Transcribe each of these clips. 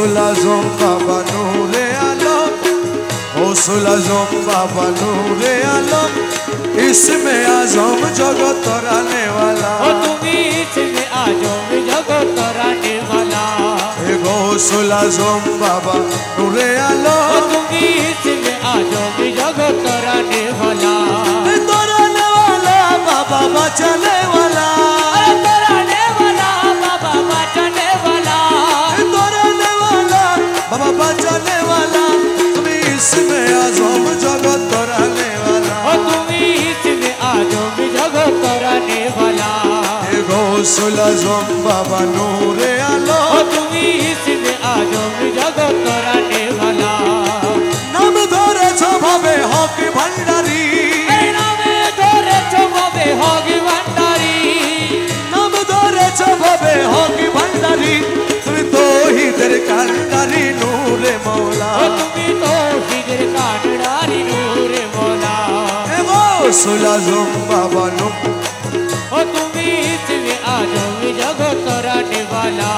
গৌসুল আজম বাবা নূরে আলম গৌসুল আজম বাবা নূরে আলম ইসমে আজম জগত রানে वाला ओ তুমি ইসমে আজম জগত রানে वाला গৌসুল আজম বাবা নূরে আলম ओ তুমি ইসমে আজম জগত রানে वाला তরানে वाला বাবা বাঁচানে वाला तराने वाला बाबा बचाने वाला तराने वाला बाबा बचाने वाला तुम्हें इसमें आजम जगत तराने वाला ओ तुम्ही इसमें आजम जगत तराने वाला गौसुल आजम बाबा नूरे ओ आलम तुम्ही इसमें आजम जगत तराने वाला नाम धरे भावे हक भंडारी नामे धरे चोबे होगी भंडारी नाम धरे भावे हक भंडारी तुम्हें तो ही तेरे कांडारी नूरे मौला ओ तुम्ही तो हिजर कांडारी नूरे मौला गौसुल आजम बाबा नूर ओ तुम्ही इसमें आजम जगत तराने वाला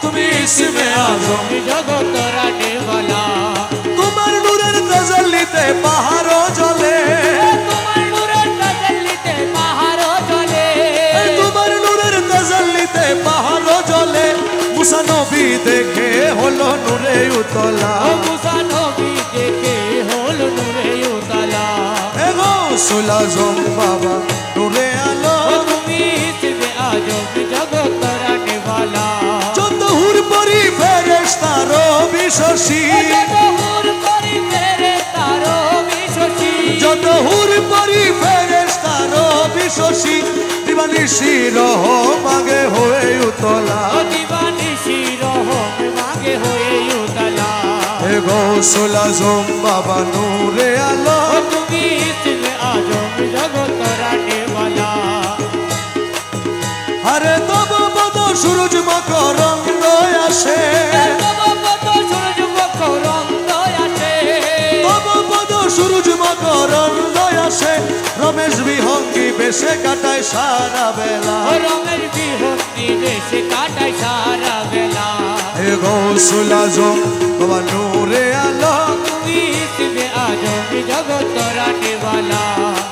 तुम्हें इसमें आजम जगत तराने वाला তোমার নূরের তাজাল্লিতে পাহাড়ও জ্বলে তোমার নূরের তাজাল্লিতে পাহাড়ও জ্বলে তোমার নূরের তাজাল্লিতে পাহাড়ও জ্বলে মুসা নবী দেখে হলো নূরে উতলা ও মুসা নবী দেখে হলো নূরে উতলা হে গৌসুল আজম বাবা নূরে আলো ও তুমি ইসমে আজম জগত তরানে वाला যত হুর পরি ফেরেশতারও বিশ্বসী হুর করি ফেরে তারো বিশ্বসী যত হুর পরি ফেরেশতারও বিশ্বসী দিবানিশি রহ মাগে হয়ে উতলা ও দিবানিশি রহম মাগে হয়ে উতলা হে গৌসুল আজম বাবা নূরে আলো ও তুমি ইসমে আজম জগত তরানে वाला আরে তব বদ সূরজ মকরন্দ আসে তব কত সূরজ মকরন্দ আসে তব বদ সূরজ মকরন্দ আসে রমেশ বিহঙ্গি বেশে কাটায় সারা বেলা ও রঙের বিহঙ্গি বেশে কাটায় সারা বেলা হে গৌসুল আজম বাবা নূরে আলো তুমি ইসমে আজম জগত তরানে वाला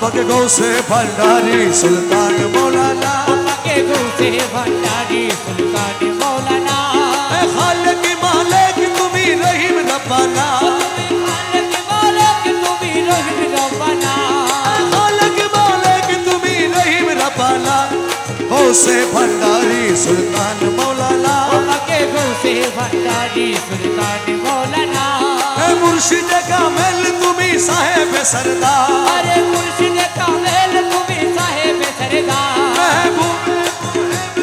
পাকে গৌসে ভান্ডারি সুলতান মৌলানা পাকে গৌসে ভান্ডারি সুলতান মৌলানা হে খালিক মালিক তুমি রহিম রব্বানা তুমি মালিক মালিক তুমি রহিম রব্বানা খালিক মালিক তুমি রহিম রব্বানা গৌসে ভান্ডারি সুলতান মৌলানা পাকে গৌসে ভান্ডারি সুলতান মৌলানা হে মুর্শিদে কামেল তুমি সাহেব সরদার अरे मुर्शिद कामेल तुम्ही साहेब सरदार महबूबे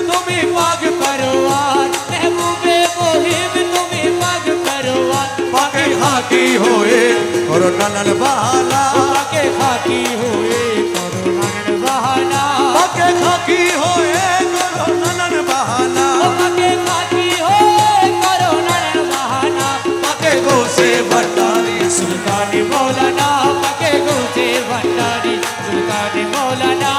तुम्ही पाग परवार महबूबे मोहिब तुम्ही पाग परवार पाके खाकी होए कोरोना नल बहाना पाके खाकी हुए कोरोना बहाना पाके खाकी होए कोरोना नल बहाना पाके खाकी हुए कोरोना बहाना पाके गोसे भंडारी सुल्तान सुल्तान मौलाना पाके गुसे भंडारी सुल्तान मौलाना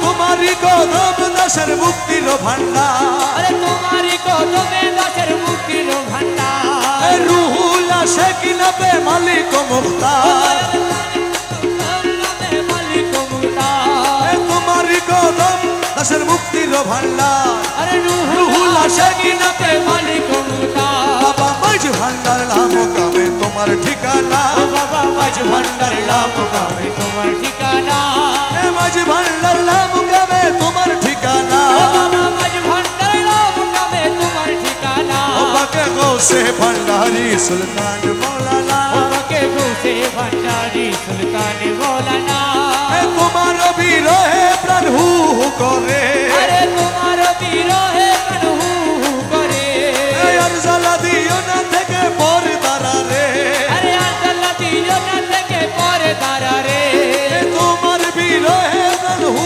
तुम्हारी कदम दशर मुक्ति रो भंडार अरे तुम्हारी को तुम्हें दशर मुक्ति रो भंडार रूहुल शेकिन पे मालिक मुख्तार तुम्हारी कदम दशर मुक्ति रो भंडार अरे रूहुल शेकिन पे मालिक बाबा मज भंडार लामो कामे तुम्हार ठिकाना बाबा मज भंडार लाम गावे तुम्हार ठिकाना ए मज भंडार लामो कामे तुम्हार ठिकाना बाबा मज भंडार लाम गावे तुम्हार ठिकाना बाके गौसे भंडारी सुल्तान मौलाना बाबा के गुसे भंडारी सुल्तान मौलाना ए तुम्हार वीर है प्राण हु करे अरे तुम्हार वीर है कन्हू करे ए अरजला दियो ना থেকে পরদারা রে अरे अल्लाह दियो न থেকে পরে দাঁড়া রে এ তোমার বীর হে প্রাণ হু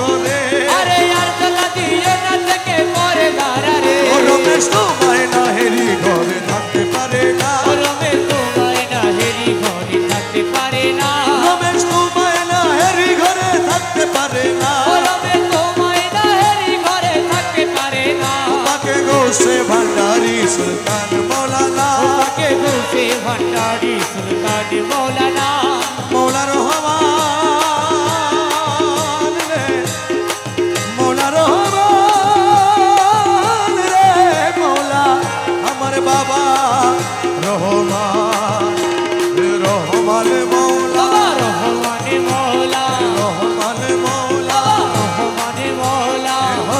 করে अरे अल्लाह दियो न থেকে পরে দাঁড়া রে ও রমেশ তোমায় না হেরি ঘরে থাকতে পারে না और में तुम्हारे ना हेरी घोड़ी थकते पारे ना রমেশ তোমায় না হেরি ঘরে থাকতে পারে না और में तुम्हारे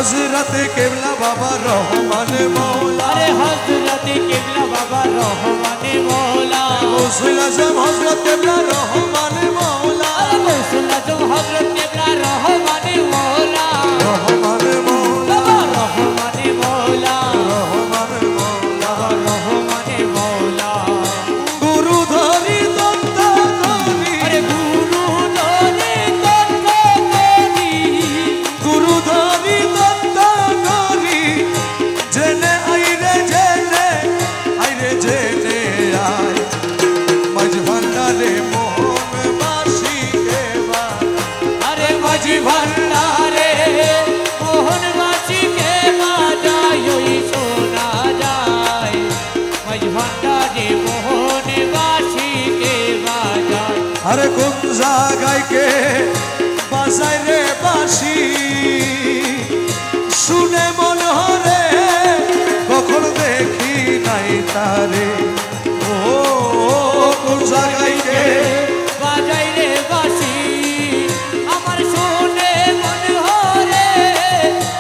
হযরত কেবলা বাবা রহমান মওলা আরে হযরত কেবলা বাবা রহমান মওলা গৌসুল আজম হযরত কেবলা রহমান মওলা আরে গৌসুল আজম হযরত কেবলা রহমান মওলা রহমান মওলা বাবা রহমান মওলা রহমান মওলা রহমান মওলা গুরু ধরি দত্ত ধরি আরে গুরু ধরে দত্ত করি গুরু ধরি দত্ত ধরি জেনে আইরে জেনে আয় মাঝ ভান্ডারে মোহন বাসি কেবা আরে মাঝি ভান্ডারে মোহনবাসী কে বাজায় ওই শোনা যায় মাঝি ভান্ডারে মোহনবাসী কে বাজায় আরে কোন জায়গায় কে বাজায় রে বাসি শুনে মন হরে কখন দেখি নাই তারে ও কোন জায়গায় কে বাজায় রে বাসি আমার শুনে মন হরে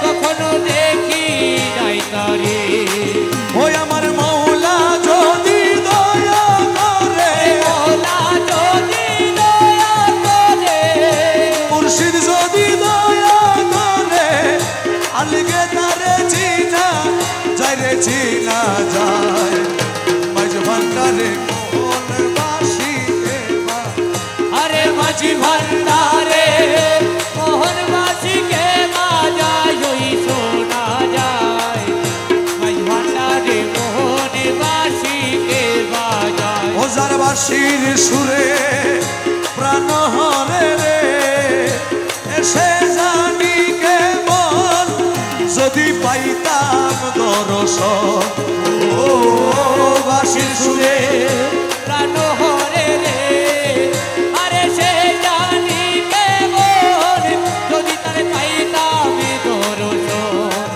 কখনো দেখি নাই তারে ওই আমার মৌলা যদি দয়া করে মওলা যদি দয়া করে মুর্শিদ যদি দয়া করে আলগে তারে চিনা যায় রে চিনা যায় মাঝ ভান্ডারে মোহন বাসি কেবা আরে মাঝি ভান্ডারে মোহনবাসী কে বাজায় ওই শোনা যায় মাঝি ভান্ডারে মোহনবাসী কে বাজায় ওজার বাসির সুরে প্রাণ হরে রে এসে জানি কেমন যদি পাইতাম দর্শন ও বাসির সুরে প্রাণ হরে রে আরে সে জানি কেমন যদি তার পাইতাম দর্শন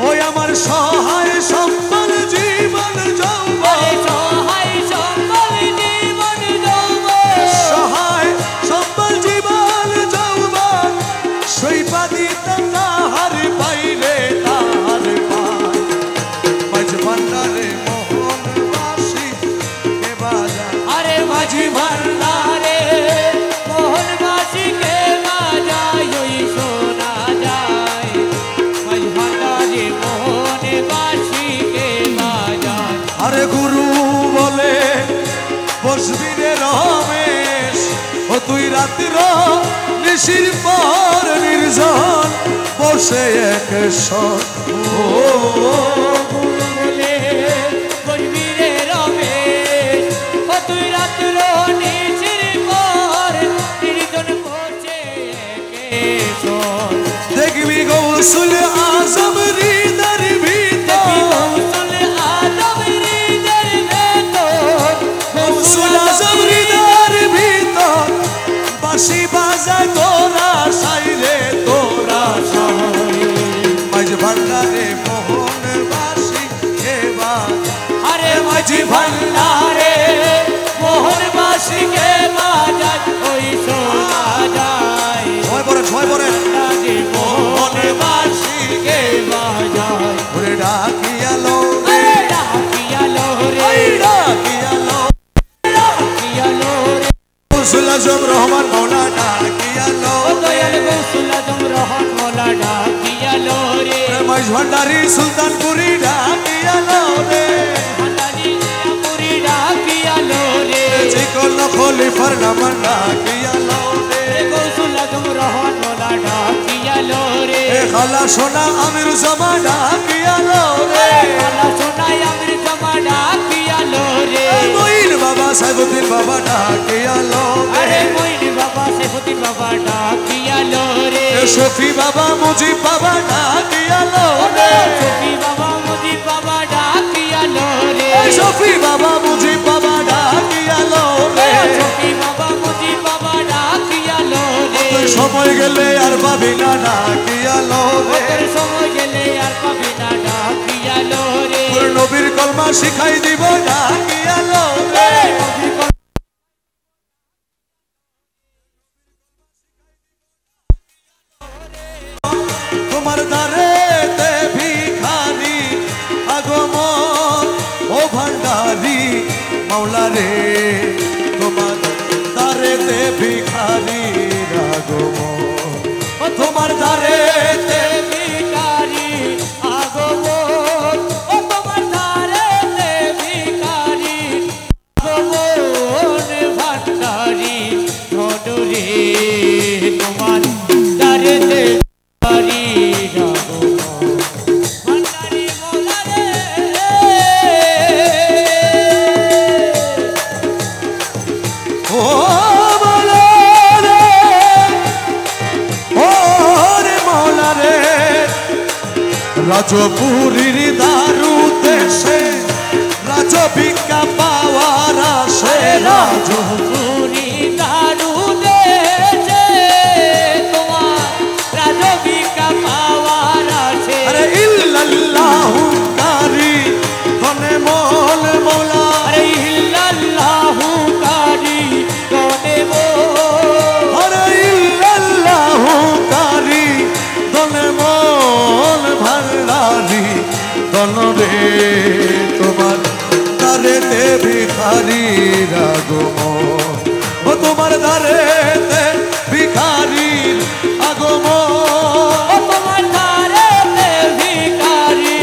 ওই আমার সহায় সম্মান জীবন যৌবন আরে সহায় সম্বল জীবন যৌবন সহায় সম্বল জীবন যৌবন সইপা দিতাম তাহার পাইলে তাহার পাই মাঝ ভান্ডারে মোহন বাসি কে বাজা আরে মাঝি ভান্ডারে মোহনবাসী কে বাজায় ওই শোনা যায় মাঝি ভান্ডারে মোহনবাসী কে বাজায় আরে গুরু বলে বসবি রে রমেশ ও তুই রাত্র নিশির পর নির্জন বসে এক সন ও বলে বলবি রে রমেশ ও তুই রাত্র নিশির পর নির্জন বসে একে শোন দেখবি গৌসুল আজম হৃদর ভিতর গৌসুল আজম হৃদয়ের ভেতর গৌসুল আজম হৃদর ভিতর বাঁশি বাজায় তোরা সাইলে তোরা সাই মাঝ ভান্ডারে মোহন বাসি কে বাজা আরে মাঝি ভান্ডারে মোহনবাসী কে বাজায় ওই শোনা যায় ছয় পরে ভান্ডারে মোহনবাসী কে বাজায় ওরে ডাকিয়ালো এই ডাকিয়ালো রে ডাকিয়ালো ডাকিয়ালো রে গৌসুল আজম রহমান মৌলা ডাকিয়ালো ও দয়াল গৌসুল আজম রহমান মোলা ডাকিয়ালো রে মাঝ ভান্ডারি সুলতানপুরি ডাকিয়ালো রে ভান্ডারি পুরি ডাকিয়ালো রে চিকন খলিফার নাম ডাকিয়ালো রে গৌসুল আজম রহমান মোলা ডাকিয়ালো রে এ খালা সোনা আমির জামা ডাকিয়ালো রে আল্লাহ সোনাই আমির জমা ডাকিয়ালো রে মঈন বাবা সাইবুদ্দিন বাবা ডাকিয়ালো আরে রে মইন বাবা সেফুদ্দিন বাবা ডাকিয়ালো রে এ শফি বাবা মুজিব বাবা ডাকিয়ালো রে সফি বাবা মুজিব বাবা ডাকিয়ালো রে এ শফি বাবা মুজিব বাবা ডাকিয়ালো রে সফি বাবা মুজিব বাবা ডাকিয়ালো রে সময় গেলে আর পাবি না ডাকিয়ালো রে তোর সময় গেলে আর পাবি না ডাকিয়ালো রে তোর নবীর কলমা শিখাই দিব ডাকিয়ালো রে তোমার দ্বারে মৌলা রে তোমার দারেতে ভিখারি আগমন ও তোমার দারেতে ভিখারি আগমন ও তোমার দারেতে ভিখারি আগমন ভান্ডারি ধনুরে তোমার দারেতে ভিখারি আগমন ভান্ডারি মৌলা রে ও মৌলা রে ও রে মৌলা রে রাজপুরীর দারু দেশে রাজ ভিক্ষা পাওয়ার আসে রাজ পুরি দারু দেশে তোমার রাজবিকা পাওয়ার আছে আরে ইল্লাল্লাহু কারি ধনে মোল মৌলা আরে ইল্লাল্লাহু কারি গনে মোল আরে ইল্লাল্লাহু কারি ধনে মোল ভান্ডারি ধনরে তোমার দারেতে ভিখারি আগমন ও তোমার দারেতে ভিখারির আগমন ও তোমার দারেতে ভিখারি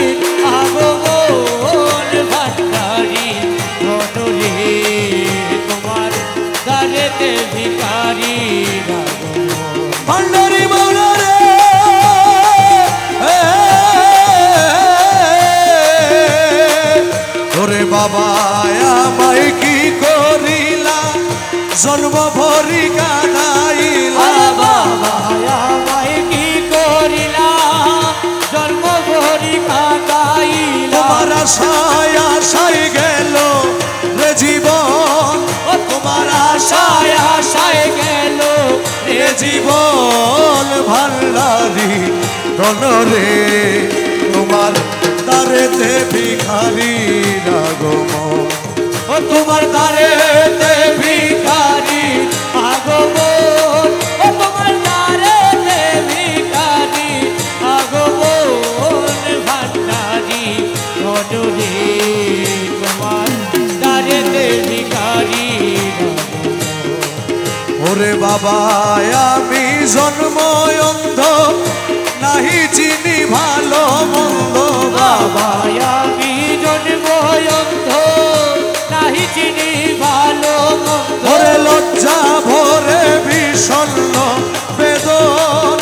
আগমন ভান্ডারি ধনুরে তোমার দারেতে ভিখারি আগমন ভান্ডারি মৌলা রে ওরে বাবা আমায় কি করিলা জন্ম ভরি কাদাইলা আরে বাবা আমায় কি করিলা জন্ম ভরি কাঁদাইলা তোমার আশায় আশায় গেল রে জীবন ও তোমার আশায় আশায় গেল রে জীবন ভান্ডারি ধনরে তোমার দারেতে ভিখারি আগমন ও তোমার দারেতে ভিখারি আগমন ও তোমার দারেতে ভিখারি আগমন ভান্ডারি ধনুরে তোমার দারেতে ভিখারি ওরে বাবা আমি জন্ম অন্ধ নাহি চিনি ভালো মন্দ বাবা আমি জন্ম অন্ধ নাহি চিনি ভালো মন্দ ওরে লজ্জা ভরে বিষণ্ণ বেদন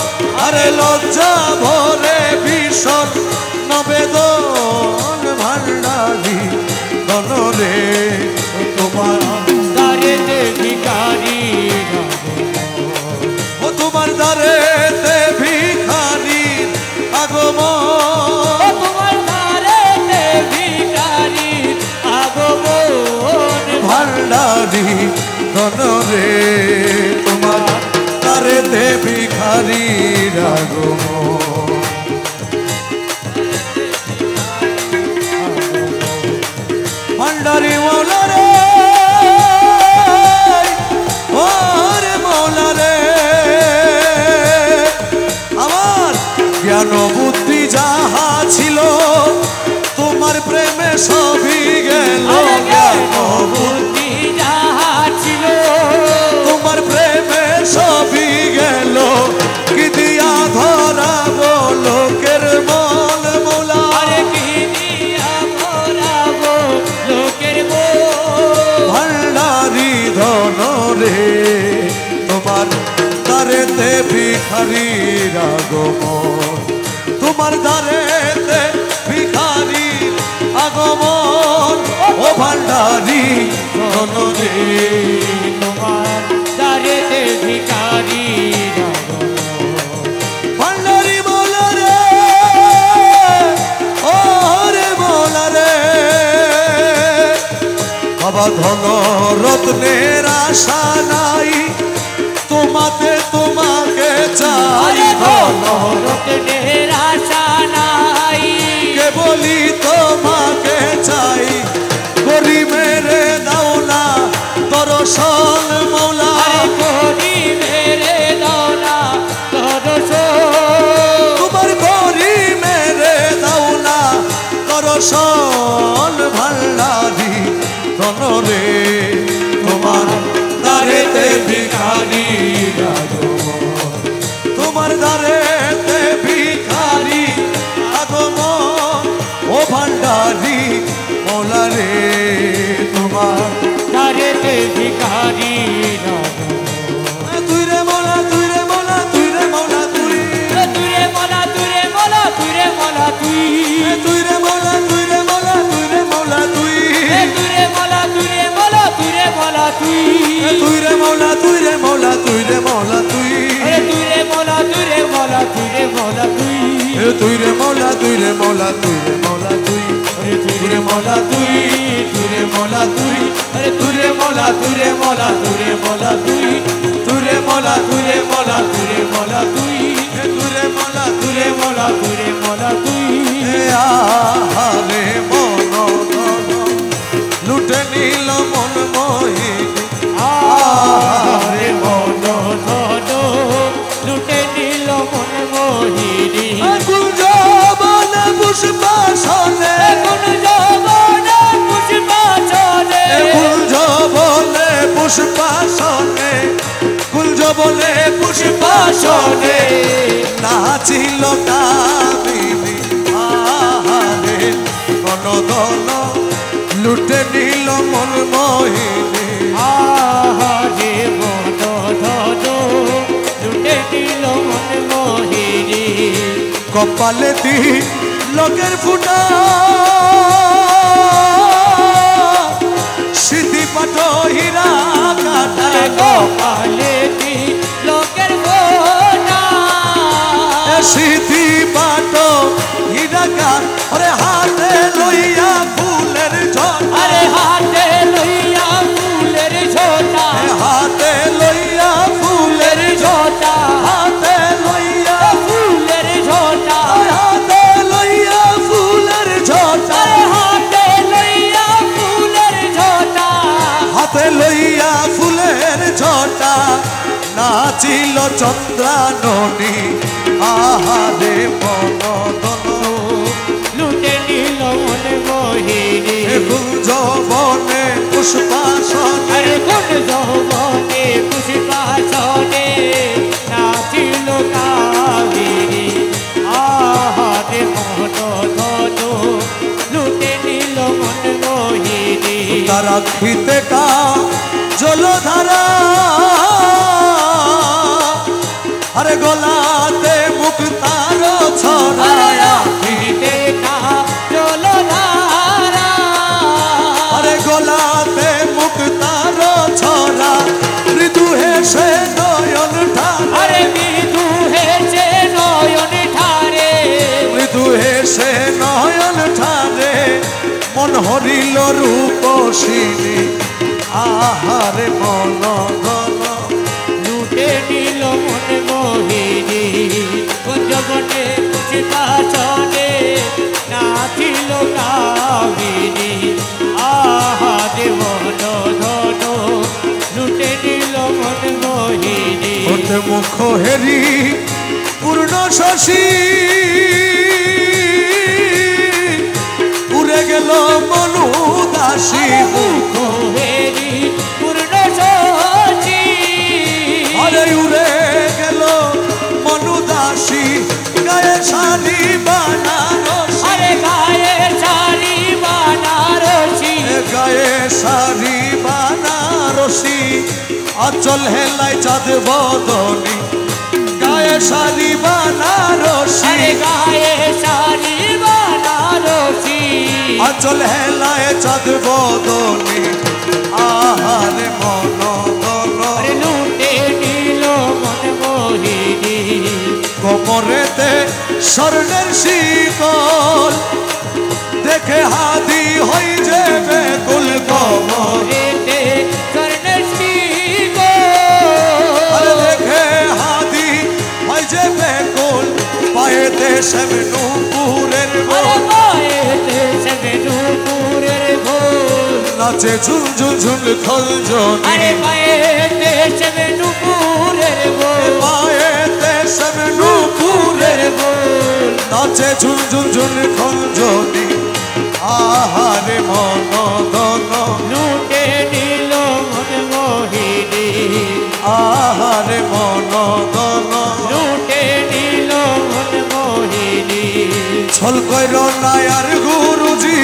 আরে লজ্জা ভরে বিষণ্ণ বেদন ভান্ডারি ধনরে তোমার দারেতে ভিখারি ও তোমার দারেতে ভিখারি আগমন ও তোমার দারেতে ভিখারি আগমন ভান্ডারি ধনরে তোমার দারেতে ভিখারি আগমন ভান্ডারি মৌলা রে ও রে মৌলা রে আমার জ্ঞান বুদ্ধি যাহা ছিল তোমার প্রেমে সবই গেল জ্ঞান বুদ্ধি যাহা ছিল তোমার প্রেমে সবই গেল কি দিয়া ধরাবো লোকের মন মৌলা আরে কি দিয়া ভরাবো লোকের মন ভান্ডারি ধনরে তোমার দারেতে ভিখারি আগমন তোমার দারেতে ভিখারি আগমন ও ভান্ডারি ধনরে তোমার দারেতে ভিখারি ভান্ডারি মৌলা রে ও রে মৌলা রে বাবা ধন রত্নের আশা নাই তোমাতে তোমাকে চাই ধন রত্নের আশা নাই কে বলি তোমাকে চাই করি মেরে দাও না দর্শন মৌলা আরে করি মেরে দাও না দর্শন তোমার করি মেরে দাও না দর্শন ভান্ডারি ধনরে তুই তুই রে মৌলা তুই রে মৌলা তুই রে মৌলা তুই তুই রে মৌলা তুই রে মৌলা তুই রে মৌলা তুই তুই রে মৌলা তুই রে মৌলা তুই রে মৌলা তুই তুই রে মৌলা তুই রে মৌলা তুই রে মৌলা তুই তুই রে মৌলা তুই রে মৌলা তুই রে মৌলা তুই তুই রে মৌলা তুই তুই রে মৌলা তুই তুই রে মৌলা তুই রে মৌলা তুই রে মৌলা তুই তুই রে মৌলা তুই রে মৌলা তুই রে মৌলা তুই তুই রে মৌলা তুই রে মৌলা তুই রে মৌলা তুই আহারে মন লুটে নিল মন মোহিনী আরে মন ধন লুটে নিল মন মোহিনী কুঞ্জবন পুষ্পাসনে কুঞ্জবনে পুষ্পাসনে কুঞ্জবনে পুষ্পাসনে কুঞ্জবনে পুষ্পাসনে নাচিল কামিনী আহারে গণদন লুটে নিল মন মোহিনী আহারে মন ধন লুটে নিল মন মোহিনী কপালে দি লোকের ফুটা সিদ্ধি পাঠ হীরা কাটা কপালে দি লোকের ফোটা সিদ্ধি পাঠ হীরা কাট আরে হাতে লইয়া ফুলের ঝটা আরে হাতে লইয়া ফুলের ঝোটা হাতে লইয়া ফুলের ঝোটা হাতে লইয়া ফুলের ঝোটা হাতে লইয়া ফুলের ঝটা হাতে লইয়া ফুলের ঝোটা হাতে লইয়া ফুলের ঝটা নাচিল চন্দ্রাননী আহারে মনদন লুটে নিল মন মোহিনী কুঞ্জবনে পুষ্পাসনে আরে কোন যৌবনে পুষ্পাসনে নাচিল কামিনী আহারে মন ধন লুটে নিল মন মোহিনী তারা খিতে কা জলধারা আরে গলাতে মুক্তার ছড়ায়া আরে গলাতে মুক্তার ছড়া মৃদু হেসে নয়ন ঠারে মৃদু হেসে নয়ন ঠারে মন হরিল রূপসিনী আহারে মনদন লুটে নিল মন মোহিনী কুঞ্জবনে পুষ্পাসনে নাচিল কামিনী আহারে মন ধন লুটে নিল মন মোহিনী ওতে মুখ হেরি পূর্ণ শশী উড়ে গেল মনু দাসী মুখ হেরি পূর্ণ শশী আরে উড়ে গেল মনু দাসী গায়ে শাড়ি বানারসি আরে গায়ে শাড়ি বানারসি গায়ে শাড়ি বানারসি আচল হেলাই চাঁদ বদনী গায়ে শাড়ি বানারসি আরে গায়ে শাড়ি বানারসি আচল হেলায় চাঁদ বদনী আহারে মনদন আরে লুটে নিল মন মোহিনী কোমরেতে স্বর্ণের শিকল দেখে হাদি হই যে বেকুল কমর রেতে স্বর্ণের শিকল আরে দেখে হাদি হই যে বেকুল পায়েতে নুপুরের আরে বোল পায়েতে সবে নুপুরের বোল নাচে ঝুল ঝুল ঝুল খল জনি আরে পায়েতে সবে নুপুরের বোল পায়েতে নুপুরের বোল নাচে ঝুল ঝুল ঝুল খল জনি আহারে মনদন লুটে নিল মন মোহিনী আহারে মনদন লুটে নিল মন মোহিনী ছল কইর নায়ার গুরুজি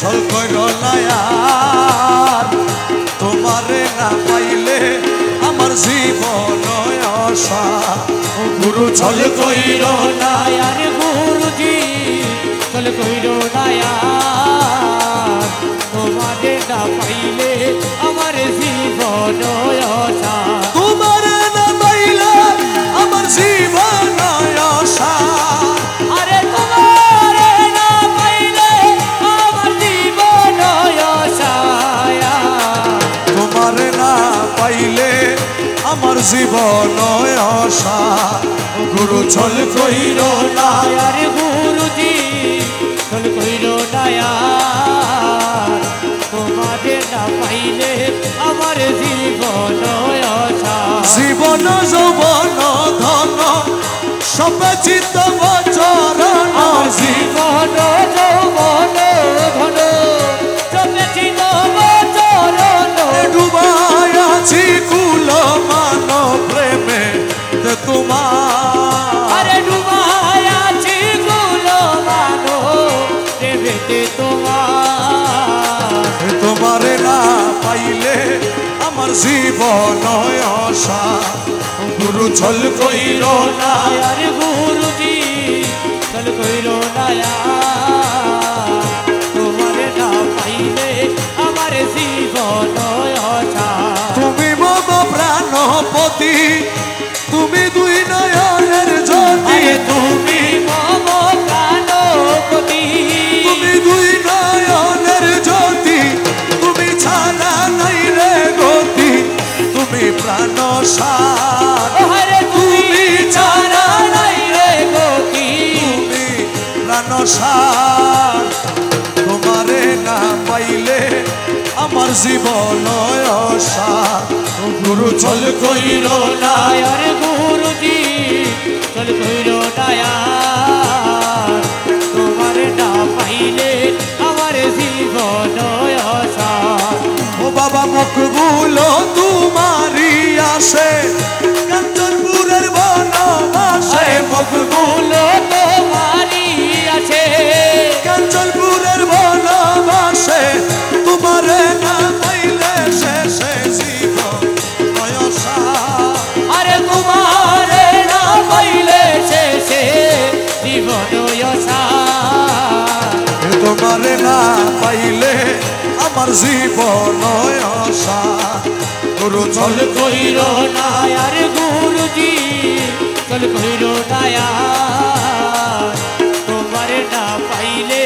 ছল কইর নায়ার তোমারে না পাইলে আমার জীবন আশা গুরু ছল কইর নায়ার গুরুজি গুরু ছল কইর না আরে গুরুজি ছল কইর না তোমারে না পাইলে আমার জীবন অসার জীবন যৌবন ধন সবে চিত্ত চরণ জীবন যৌবন ধন সবে চিত্ত চরণ ডুবাই আছি কুল মান প্রেমে তোমার আরে ডুবাই আছি কুল মান প্রেমেতে তোমারে না পাইলে আমার জীবন আশা গুরু ছল কইর না আরে গুরুজি ছল কইর না তোমারে না পাইলে আমার জীবন অসার তুমি মম প্রাণপতি তুমি দুই নয়নের জ্যোতি আরে তুমি মম প্রাণপতি তুমি দুই নয়নের জ্যোতি তুমি ছাড়া নাই রে গতি তুমি প্রাণ সার আরে তুমি ছাড়া নাই রে গতি তুমি প্রাণ সার তোমারে না পাইলে আমার জীবন অসার গুরু ছল কইর না আরে গুরুজি ছল কইর না তোমারে না পাইলে আমার জীবন অসার ও বাবা মকবুল তোমারি আসে কাঞ্চনপুরের বনবাসে মকবুল তোমারি আছে কাঞ্চনপুরের বনবাসে তোমারে না পাইলে শেষে জীবন নয়সা আরে তোমারে না পাইলে শেষে জীবন অসার তোমারে না পাইলে আমার জীবন আশা গুরু ছল কইর না আরে গুরুজি ছল কইর না তোমারে না পাইলে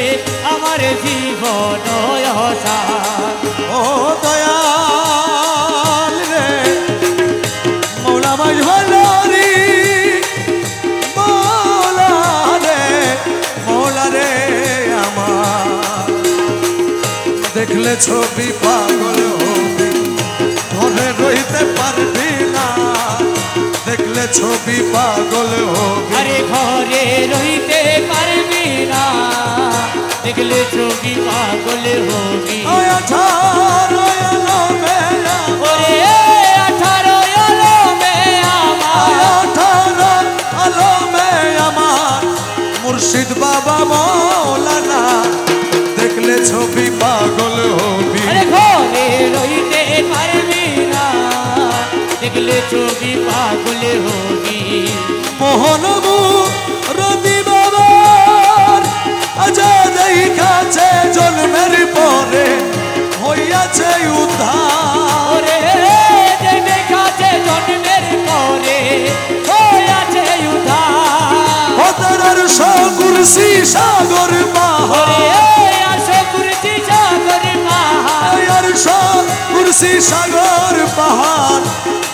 আমার জীবন অসার ও দয়াল রে মৌলা মাঝভারি মৌলা রে আমার দেখলে ছবি পাগল হবি ঘরে রইতে পারবি না দেখলে ছবি পাগল হবি আরে ঘরে রইতে পারবি না দেখলে ছবি পাগল হবি ওরে 18 আলমে আমার মুর্শিদ বাবা মৌলানা দেখলে ছবি পাগল হবি আরে ঘরে রইতে পারবি না দেখলে ছবি পাগল হবি মোহনবু রবি বাবার আজাদাই কাছে জন্মের পরে হইয়াছে উদ্ধার ওরে দেখাছে জন্মের পরে হইয়াছে উদ্ধার হতার কুরসি সাগর পাহাড় আসো কুরসি সাগর পাহাড় কুরসি সাগর পাহাড়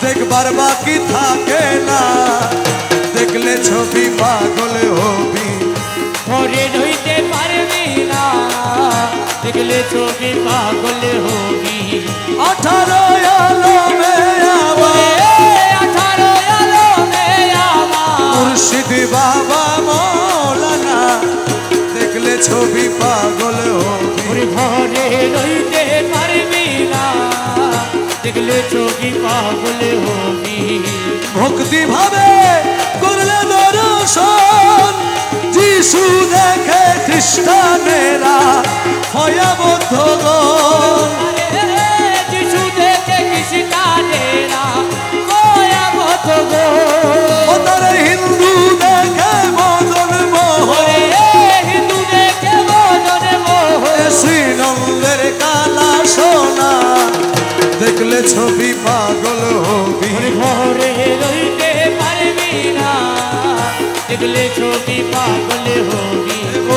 দেখবার বাকি থাকে না দেখলে ছবি পাগল হবি ঘরে রইতে পারবি না দেখলে ছবি পাগল হবি 18 আলমে আমার 18 আলমে আমার মুর্শিদ বাবা মৌলানা দেখলে ছবি পাগল হবি ওরে ঘরে রইতে পারবি না দেখলে ছবি পাগল হবি ভক্তি ভাবে করলে দর্শন যিশু দেখে খ্রিস্টানেরা ভয়াবদ্ধ গণ যিশু দেখে খ্রিস্টানেরা ভয়াবদ্ধ গণ তার হিন্দু দেখে মদন মোহন হিন্দু দেখে মদন মোহন শ্রীনন্দের কালা সোনা দেখলে ছবি পাগল হবি ঘরে রইতে পারবি না দেখলে ছবি পাগল হবি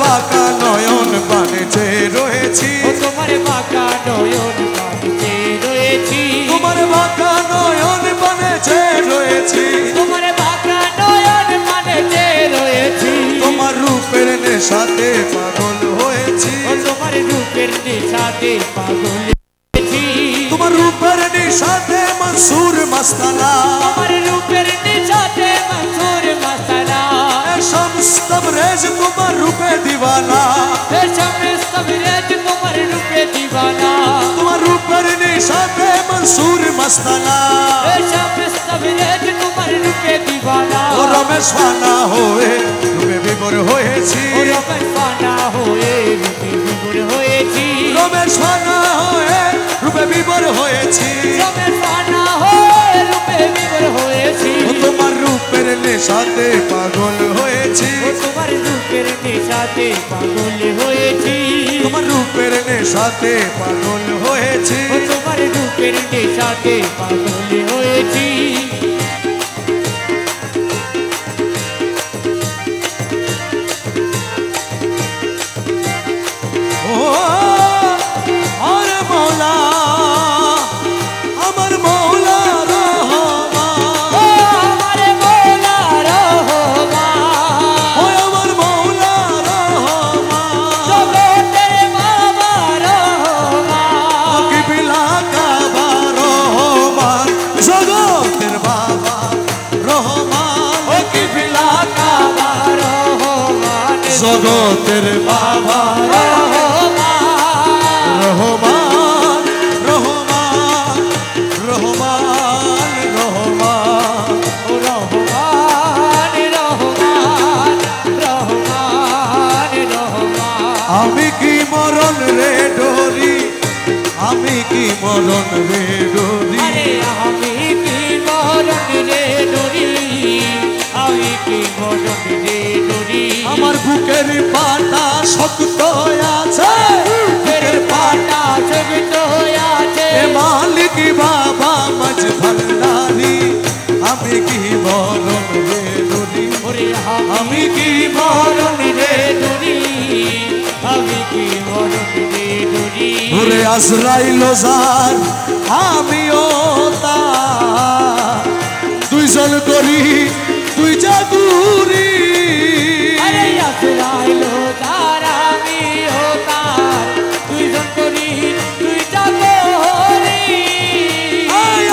বাঁকা নয়ন পানে চেয়ে রয়েছি ও তোমার বাঁকা নয়ন পানে চেয়ে রয়েছি তোমার বাঁকা নয়ন পানে চেয়ে রয়েছি তোমার বাঁকা নয়ন পানে চেয়ে রয়েছি তোমার রূপের নেশাতে পাগল হয়েছি ও তোমার রূপের নেশাতে পাগল হয়েছি তোমার রূপের নেশাতে মনসুর মস্তানা তোমার রূপের নেশাতে মনসুর মস্তানা শামস তবরেজ তোমার রূপে দিওয়ানা শামস তবরেজ তোমার রূপে দিওয়ানা তোমার রূপের নেশাতে মনসুর মস্তানা শামস তবরেজ তোমার রূপে দিওয়ানা ও রমেশ ফানা হয়ে রূপে বিভোর হয়েছি ও রমেশ ফানা হয়ে রূপে বিভোর হয়েছি রমেশ ফানা হয়ে রূপে বিভোর হয়েছি রমেশ ফানা হয়ে রূপে বিভোর হয়েছি তোমার রূপের নেশাতে পাগল হয়েছি তোমার রূপের নেশাতে পাগল হয়েছি তোমার রূপের নেশাতে পাগল হয়েছি তোমার রূপের নেশাতে পাগল হয়েছি ও আর মৌলা আমার মৌলা আমার মৌলা রহমান ও আমার মৌলা জগতের বাবা রহমান কিবিলা কাবা রহমান জগতের বাবা রহমান ও কিবলা কাবা রহমান জগতের বাবা রহমান রহমান রহমান রহমান ও রহমান রহমান রহমান রহমান আমি কি মরণ রে ডরি আমি কি মরণ রে ডরি আরে আমি কি মরণ রে ডরি আমি কি মরণ রে ডরি আমার বুকের পাটা শক্ত আছে বুকের পাটা শক্ত আছে এ মালিক বাবা মাঝ ভান্ডারি আমি কি মরণ রে ডরি ওরে আমি কি মরণ রে ডরি আমি কি মরণ রে ডরি ওরে আজরাইল জান আমিও তার দুইজন করি দুই জাদুরি আরে আসরাইলো তার আমি ও তার দুইজন করি দুইটা করি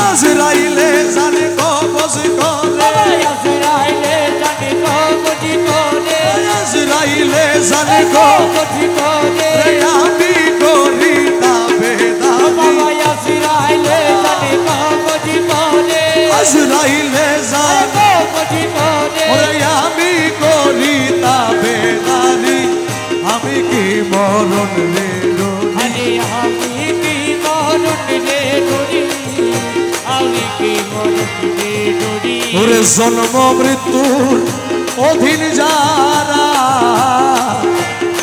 আজরাইলে জানে কবজ করে আসরাইলে জানি কবজি করে আজরাইলে জানে কবজি করে আমি করি দাবে দাবি বাবা আসরাইলে জানি কবজি করে আজরাইলে জানে কবজি করে ওরে আমি করি দাবে দাবি আমি কি মরণ রে ডরি আরে আমি কি মরণ রে ডরি আমি কি মরণ রে ডরি ওরে জন্ম মৃত্যুর অধীন যারা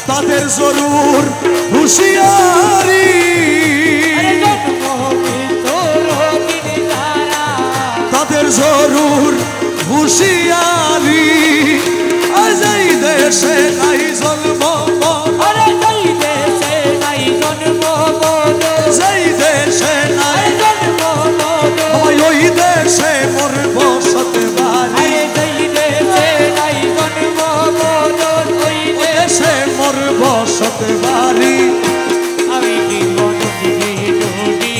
তাদের জরুর হুঁশিয়ারি আরে জন্ম মৃত্যুর অধীন যারা তাদের জরুর হুঁশিয়ারি আজ এই দেশে নাই জন্ম আরে যেই দেশে নাই জন্ম মরণ যেই দেশে নাই জন্ম মরণ ওই দেশে মোর বসতে বাড়ি আরে যেই দেশে নাই জন্ম মরণ ওই দেশে মোর বসতে বাড়ি আমি কি মরণ রে ডরি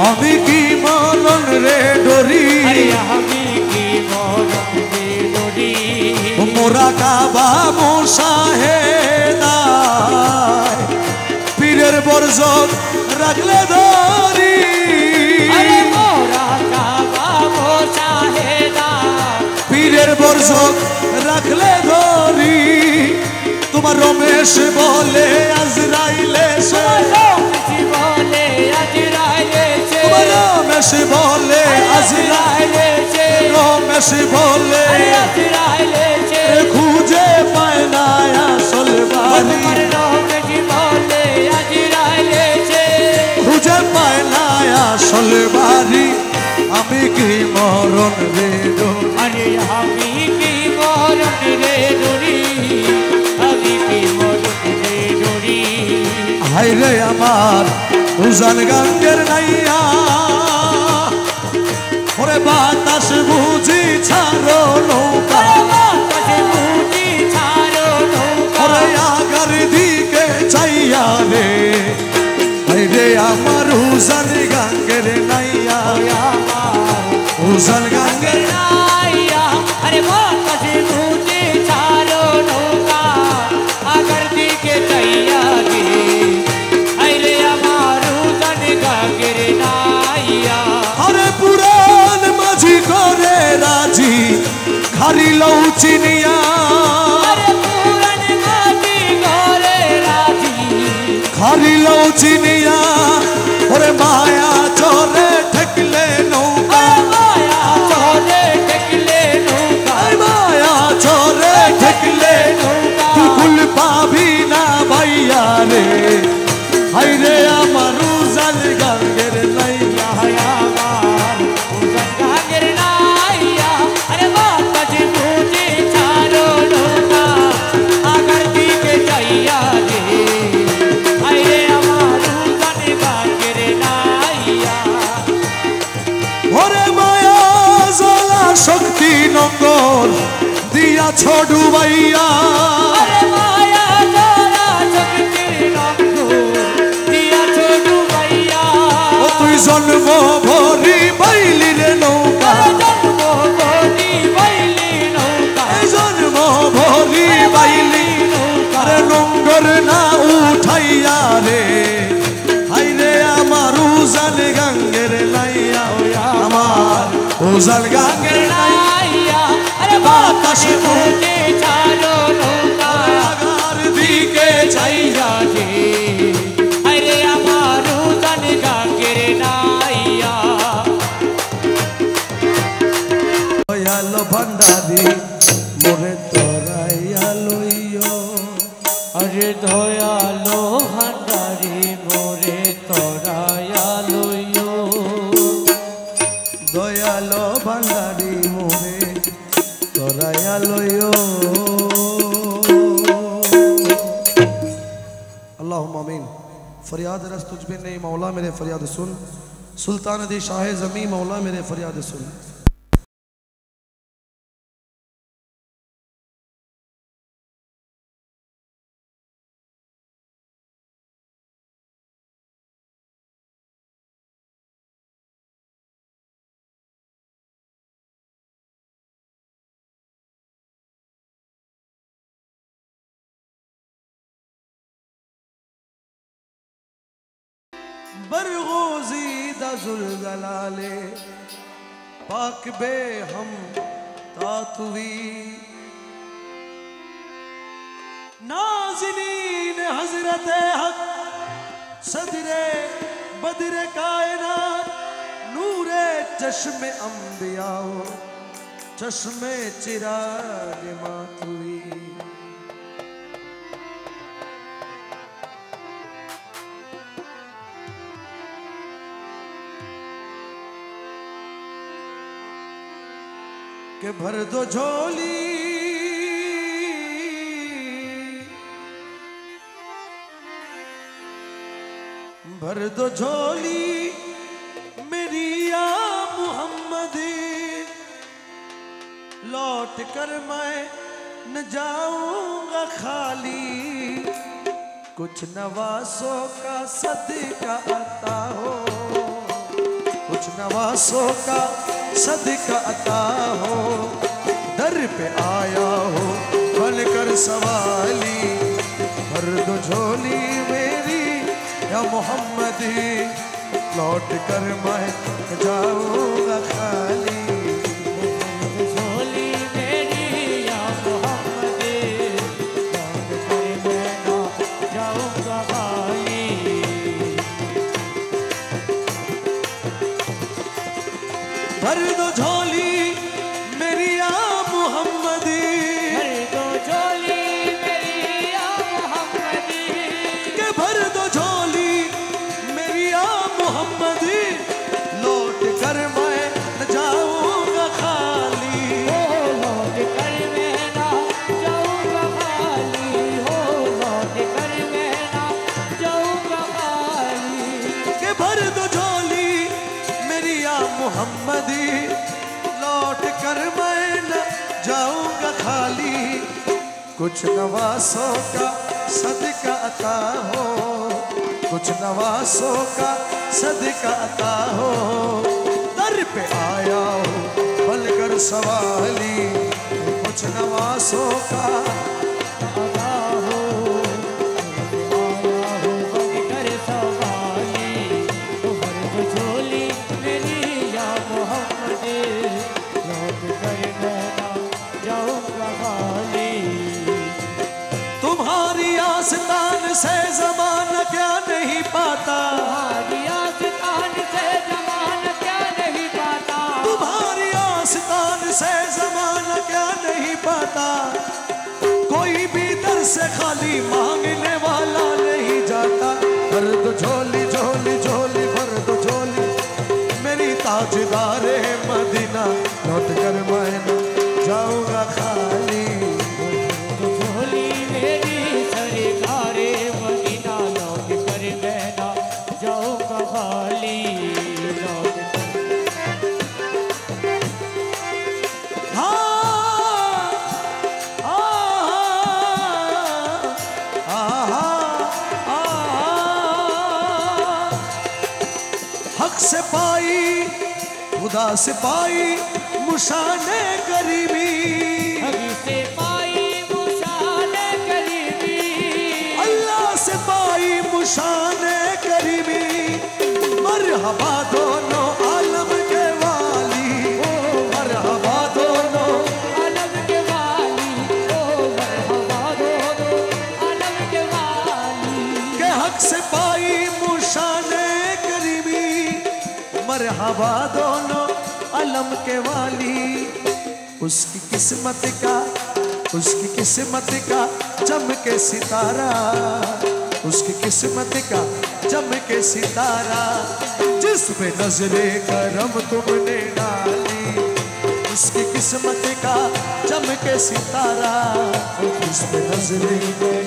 আমি কি মরণ রে ডরি আরে আমি কি মরণ রে ডরি মোরা কাবা মুশাহেদায় পীরের বর্জন রাখলে ধরি আরে মোরা কাবা মোশাহেদা পীরের বর্জন রাখলে ধরি তোমার রমেশ বলে আজরাইলে সে রমেশ বলে আজরাইলে সে তোমার রমেশ বলে আজরাইলে রমেশ বলে আজরাইলে সে খুঁজে পায় না আসল বাড়ি তোমার রমেশ বলে আজরাইলে সে খুঁজে পায় না আসল বাড়ি আমি কি মরণ রে ডরি আরে আমি কি মরণ রে ডরি আমি কি মরণ रे আমার উজান গাঙ্গের নাইয়া ওরে বাতাস বুঝি ছাড়ো নৌকা ওরে আগার দিকে চাইয়া রে রে আমার উজান গাঙ্গের নাইয়া উজান গাঙ্গের नाइया अरे बातास बुझी छाड़ो नौका आगर दी के चैया गे अरे हमारू उजान गांगेर नाइया अरे पुरान माझी करे राजी खारी लौ चिनिया अरे पुरान माझी करे राजी खारी लौ चिनिया ओरे माया चोरे ठकले नौका माया चोरे ठकले नौका माया चोरे ठकले नौका तू कुल पाभी ना भैया रे हाय रे अमरू जल गंगेर नैया हयावार उजान गांगेर नाइया अरे बातास बुझी छाड़ो नौका आगर दी के चैया गे अरे हमारू उजान गांगेर नाइया ओरे माया जला शक्ति नंगल दिया छोड़ू भैया अरे माया जरा शक्ति नंगो दिया छोड़ू भैया ओ तुई जन्म भरी बैली रे नौका जन्म भरी बैली नौका जन्म भरी बैली अरे नंगर ना उठाइया रे हाय रे আমার উজান গাঙ্গের নাইয়া আমার উজান গাঙ্গের नाइया अरे बातास बुझी छाड़ो नौका আগার দিকে चैया गे अरे हमारू उजान गांगेर नाइया দয়াল ভান্ডারি মোরে তোরাইয়া লইও अरे दयालो भंडारी मोरे तोराया लइयो দয়াল ভান্ডারি মোরে তোরাইয়া লইও अल्लाहुम्मा आमीन। फरियाद रस तुझ पे नहीं मौला मेरे फरियाद सुन सुल्तान दी शाह जमी मौला मेरे फरियाद सुन। बरगोजी दजुल जलाले पाक बे हम तातुवी नाज़नीन हजरत हक सदरे बदरे कायनात नूरे चश्मे अंबियाओ चश्मे चिराग मातुवी के भर दो झोली भर दो झोली मेरी या मोहम्मद लौट कर मैं न जाऊंगा खाली कुछ नवासों का सदका अता हो कुछ नवासों का सदका अता हो दर पे आया हो बनकर सवाली भर दो झोली मेरी या मोहम्मदी लौट कर मैं जाऊंगा खाली झोली मेरी या मोहम्मदी लौट कर मैं ना जाऊंगा खाली भर दो झोली मेरी या मोहम्मदी भर दो झोली मेरी या मोहम्मदी के भर दो झोली मेरी या मोहम्मदी लौट कर मैं न जाऊं कुछ नवासों का सदका अता हो, कुछ नवासों का सदका अता हो। दर पे आया हो बनकर सवाली, कुछ नवासों का अता हो, आया हो बनकर सवाली। तो भर दो झोली मेरी या मोहम्मद, लौट कर मैं ना जाऊंगा खाली। तुम्हारी आस्तान से ज़माना क्या नहीं पाता, तुम्हारी आस्तान से ज़माना क्या नहीं पाता, तुम्हारी आस्तान से ज़माना क्या नहीं पाता। कोई भी दर से खाली मांगने वाला नहीं जाता। भर दो झोली झोली झोली भर दो झोली मेरी ताजदारे मदीना, लौट कर मैं ना जाऊंगा खाली। तो झोली मेरी सरकारे मदीना, लौट कर मैं ना जाऊंगा खाली। लौट कर हाँ, हक से पाई खुदा से पाई मुशाने करीबी, अभी से पाई मुशाने करीबी, अल्लाह से पाई मुशाने करीबी। मरहबा दोनों आलम के वाली, मरहबा दोनों आलम के वाली, ओ मरहबा दोनों आलम के वाली। के हक से पाई मुशाने करीबी। मरहबा दोनों अलम के वाली। उसकी किस्मत का, उसकी किस्मत का चमके सितारा, उसकी किस्मत का चमके सितारा। जिस पे नजरे करम तुमने डाली, उसकी किस्मत का चमके सितारा। जिस पे नजरे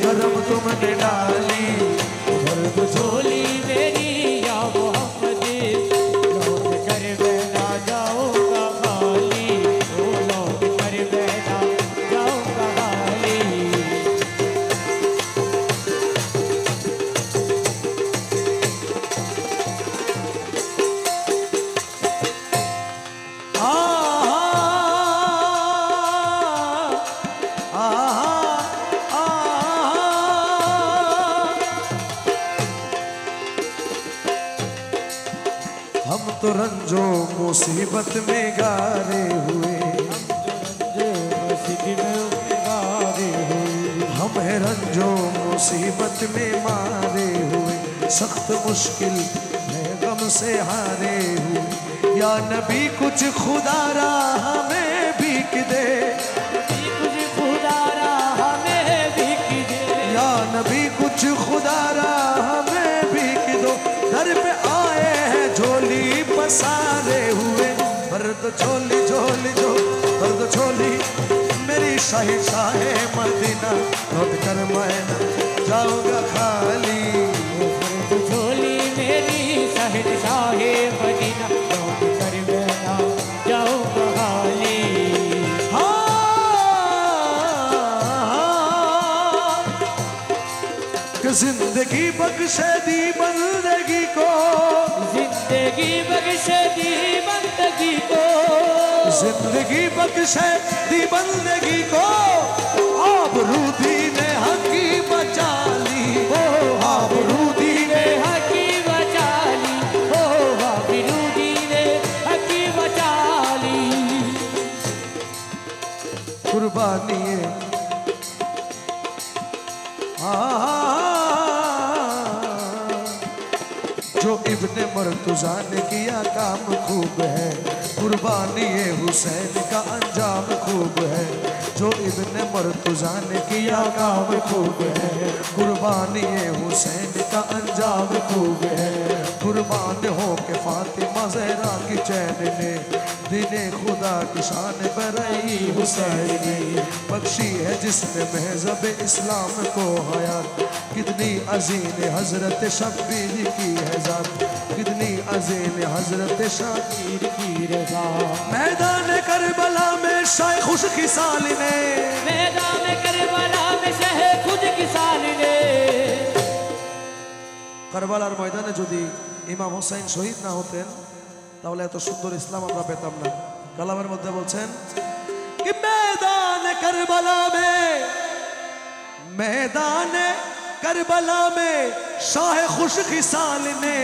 करम तुमने डाली। भर दो झोली मेरी या मोहम्मद, लौट कर मैं ना जाऊंगा खाली। ओ लौट कर मैं ना जाऊंगा खाली। हम तो रंजो मुसीबत में गारे हुए, हम है रंजो मुसीबत में मारे हुए। सख्त मुश्किल है गम से हारे हुए। या नबी कुछ खुदारा हमें भीख दे, कुछ खुदारा हमें भीख दे, या नबी कुछ खुदारा हमें भीख दो। दर पे आए हैं झोली पसारे हुए। भर दो झोली झोली जो भर दो झोली मेरी शाही शाहे मदीना, लौट कर मैं ना जाऊंगा खाली। तो झोली मेरी शहद शाहे मदीना, लौट कर मैं ना जाऊंगा खाली। कि जिंदगी बख्शे दी बंदगी को, जिंदगी बख्शे दी बंदगी को, जिंदगी बख्शे दी बंदगी को। आबरूदी ने हकी बचा ली, आबरूदी ने हकी बचा ली, ओ आबरूदी ने हकी बचा ली। कुर्बानी जो इब्ने मर्तुज़ा ने किया काम खूब है। कुर्बानी हुसैन का अंजाम खूब है। जो इब्ने मर्तुज़ा ने किया काम खूब है। कुर्बानी हुसैन का अंजाम खूब है। कुर्बान हो के फातिमा ज़हरा की चैन ने दिने खुदा की शान बरई हुसैन ने बख्शी है जिसने महज़ब इस्लाम को हयात। कितनी अजीम हजरत शब्बीर की है ज़ात, कितनी अज़ीम हजरत शाकीर की रज़ा। मैदान करबला में शाह खुश खिसाल ने, मैदान करबला में शाह खुद किसाल ने। करबलार ময়দানে যদি ইমাম হোসেন শহীদ না হতেন তাহলে এত সুন্দর ইসলাম আমরা পেতাম না। কালামের মধ্যে বলছেন कि मैदान करबला में शाह खुश खिसाल ने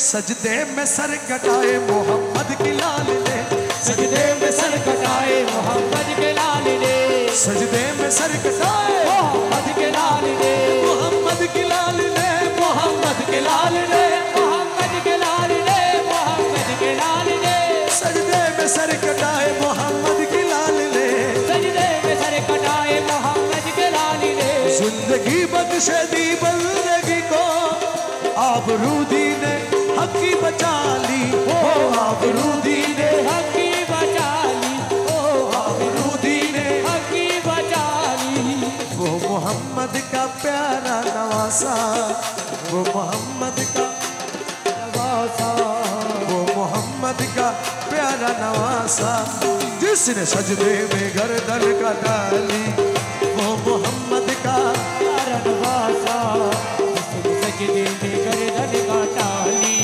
सजदे में सर कटाए मोहम्मद की लाल ने, सजदे में सर कटाए मोहम्मद के लाल ने, सजदे में सर कटाए मोहम्मद के लाल ने, मोहम्मद की लाल ने, मोहम्मद के लाल ने, मोहम्मद के लाल ने, मोहम्मद के लाल ने। सजदे में सर कटाए मोहम्मद की लाल ने, सजदे में सर कटाए मोहम्मद के लाल ने। जिंदगी बख्शे दी बंदगी को आबरूदी ने हकी बचा ली, ओ आबरूदी ने हकी बचा ली, ओ आबरूदी ने हकी बचा ली। वो मोहम्मद का प्यारा नवासा, वो मोहम्मद का नवासा, वो मोहम्मद का प्यारा नवासा जिसने सजदे में गर्दन का डाली, वो मोहम्मद का प्यारा नवासा जिसने सजदे में गर्दन का डाली।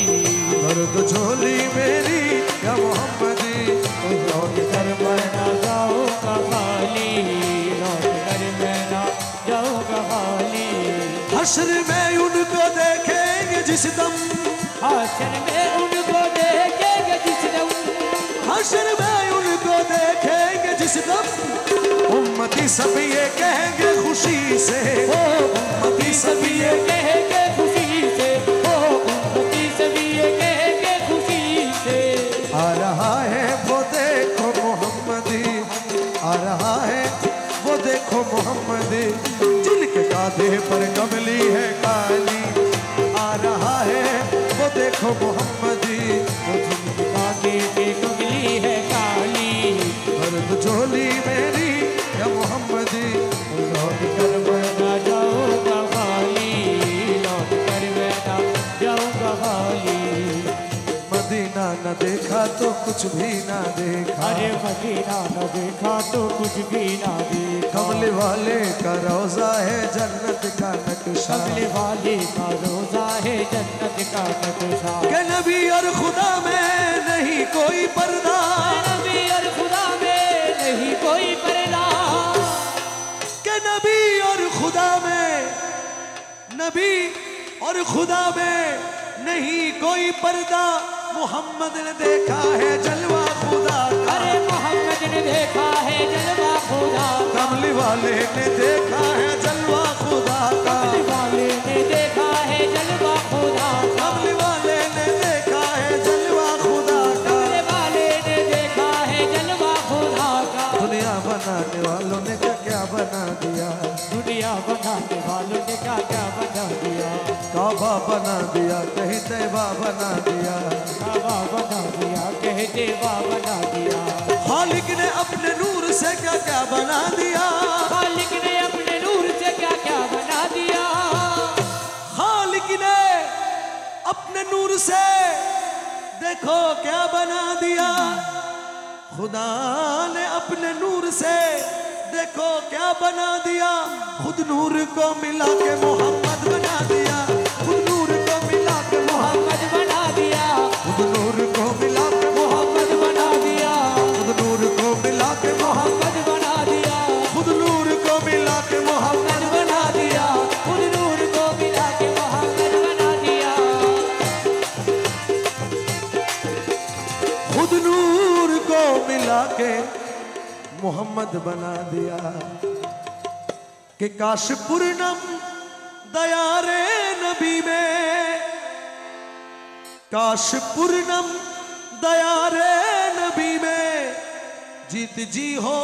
दर्द झोली मेरी या मोहम्मदी, लौट कर मैं ना जाऊंगा खाली, लौट कर मैं ना जाऊंगा खाली। हश्र में उनको देखेंगे जिस दम, हाशर में उनको देखेंगे जिस दम, हश्र में उनको देखेंगे जिस दम, उम्मती सब ये कहेंगे खुशी से, उम्मती सब ये कहेंगे खुशी से, ओ उम्मती सभी ये कहेंगे खुशी से। आ रहा है वो देखो मोहम्मदी, आ रहा है वो देखो मोहम्मदी, जिनके कांधे पर कमली है काली। आ रहा है वो देखो मोहम्मदी, जिनके कांधे पे कमली है काली। दर्द झोली मेरी या मोहम्मदी, लौट कर मैं ना जाऊंगा खाली, लौट कर मैं ना जाऊंगा खाली। मदीना न देखा तो कुछ भी ना देखा, अरे मदीना न देखा तो कुछ भी ना देखा। कमले वाले का रोजा है जन्नत का नक्शा, कमले वाले का रोजा है जन्नत का नक्शा। के नबी और खुदा में नहीं कोई पर्दा, नबी और खुदा में नहीं कोई पर्दा, के नबी और खुदा में, नबी और खुदा में नहीं कोई पर्दा, मोहम्मद ने देखा है जलवा खुदा का, अरे मोहम्मद ने देखा है जलवा खुदा का। कमली वाले ने देखा है जलवा खुदा का, कमले वाले ने देखा है जलवा खुदा का। कमली वाले ने देखा है जलवा खुदा का। कमले वाले ने देखा है जलवा खुदा का। दुनिया बनाने वालों ने क्या क्या बना दिया, दुनिया बनाने वालों ने क्या क्या बना दिया। काबा बना दिया कहीं तैबा बना दिया, काबा बना दिया कह देवा बना दिया। खालिक ने अपने नूर से क्या क्या बना दिया, खालिक ने अपने नूर से क्या क्या बना दिया। खालिक ने अपने नूर से देखो क्या बना दिया, खुदा ने अपने नूर से देखो क्या बना दिया। खुद नूर को मिला के मोहम्मद बना दिया, खुद नूर को मिला के मोहम्मद बना दिया, खुद नूर को मिला के मोहम्मद बना दिया, खुद नूर को मिला के मोहम्मद बना दिया, खुद नूर को मिला के मोहम्मद बना दिया, खुद नूर को मिला के मोहम्मद बना दिया। खुद नूर को मिला के मोहम्मद बना दिया। कि काश पूर्णम दया रे नबी में, काश पूर्णम दया रे नबी में, जीत जी हो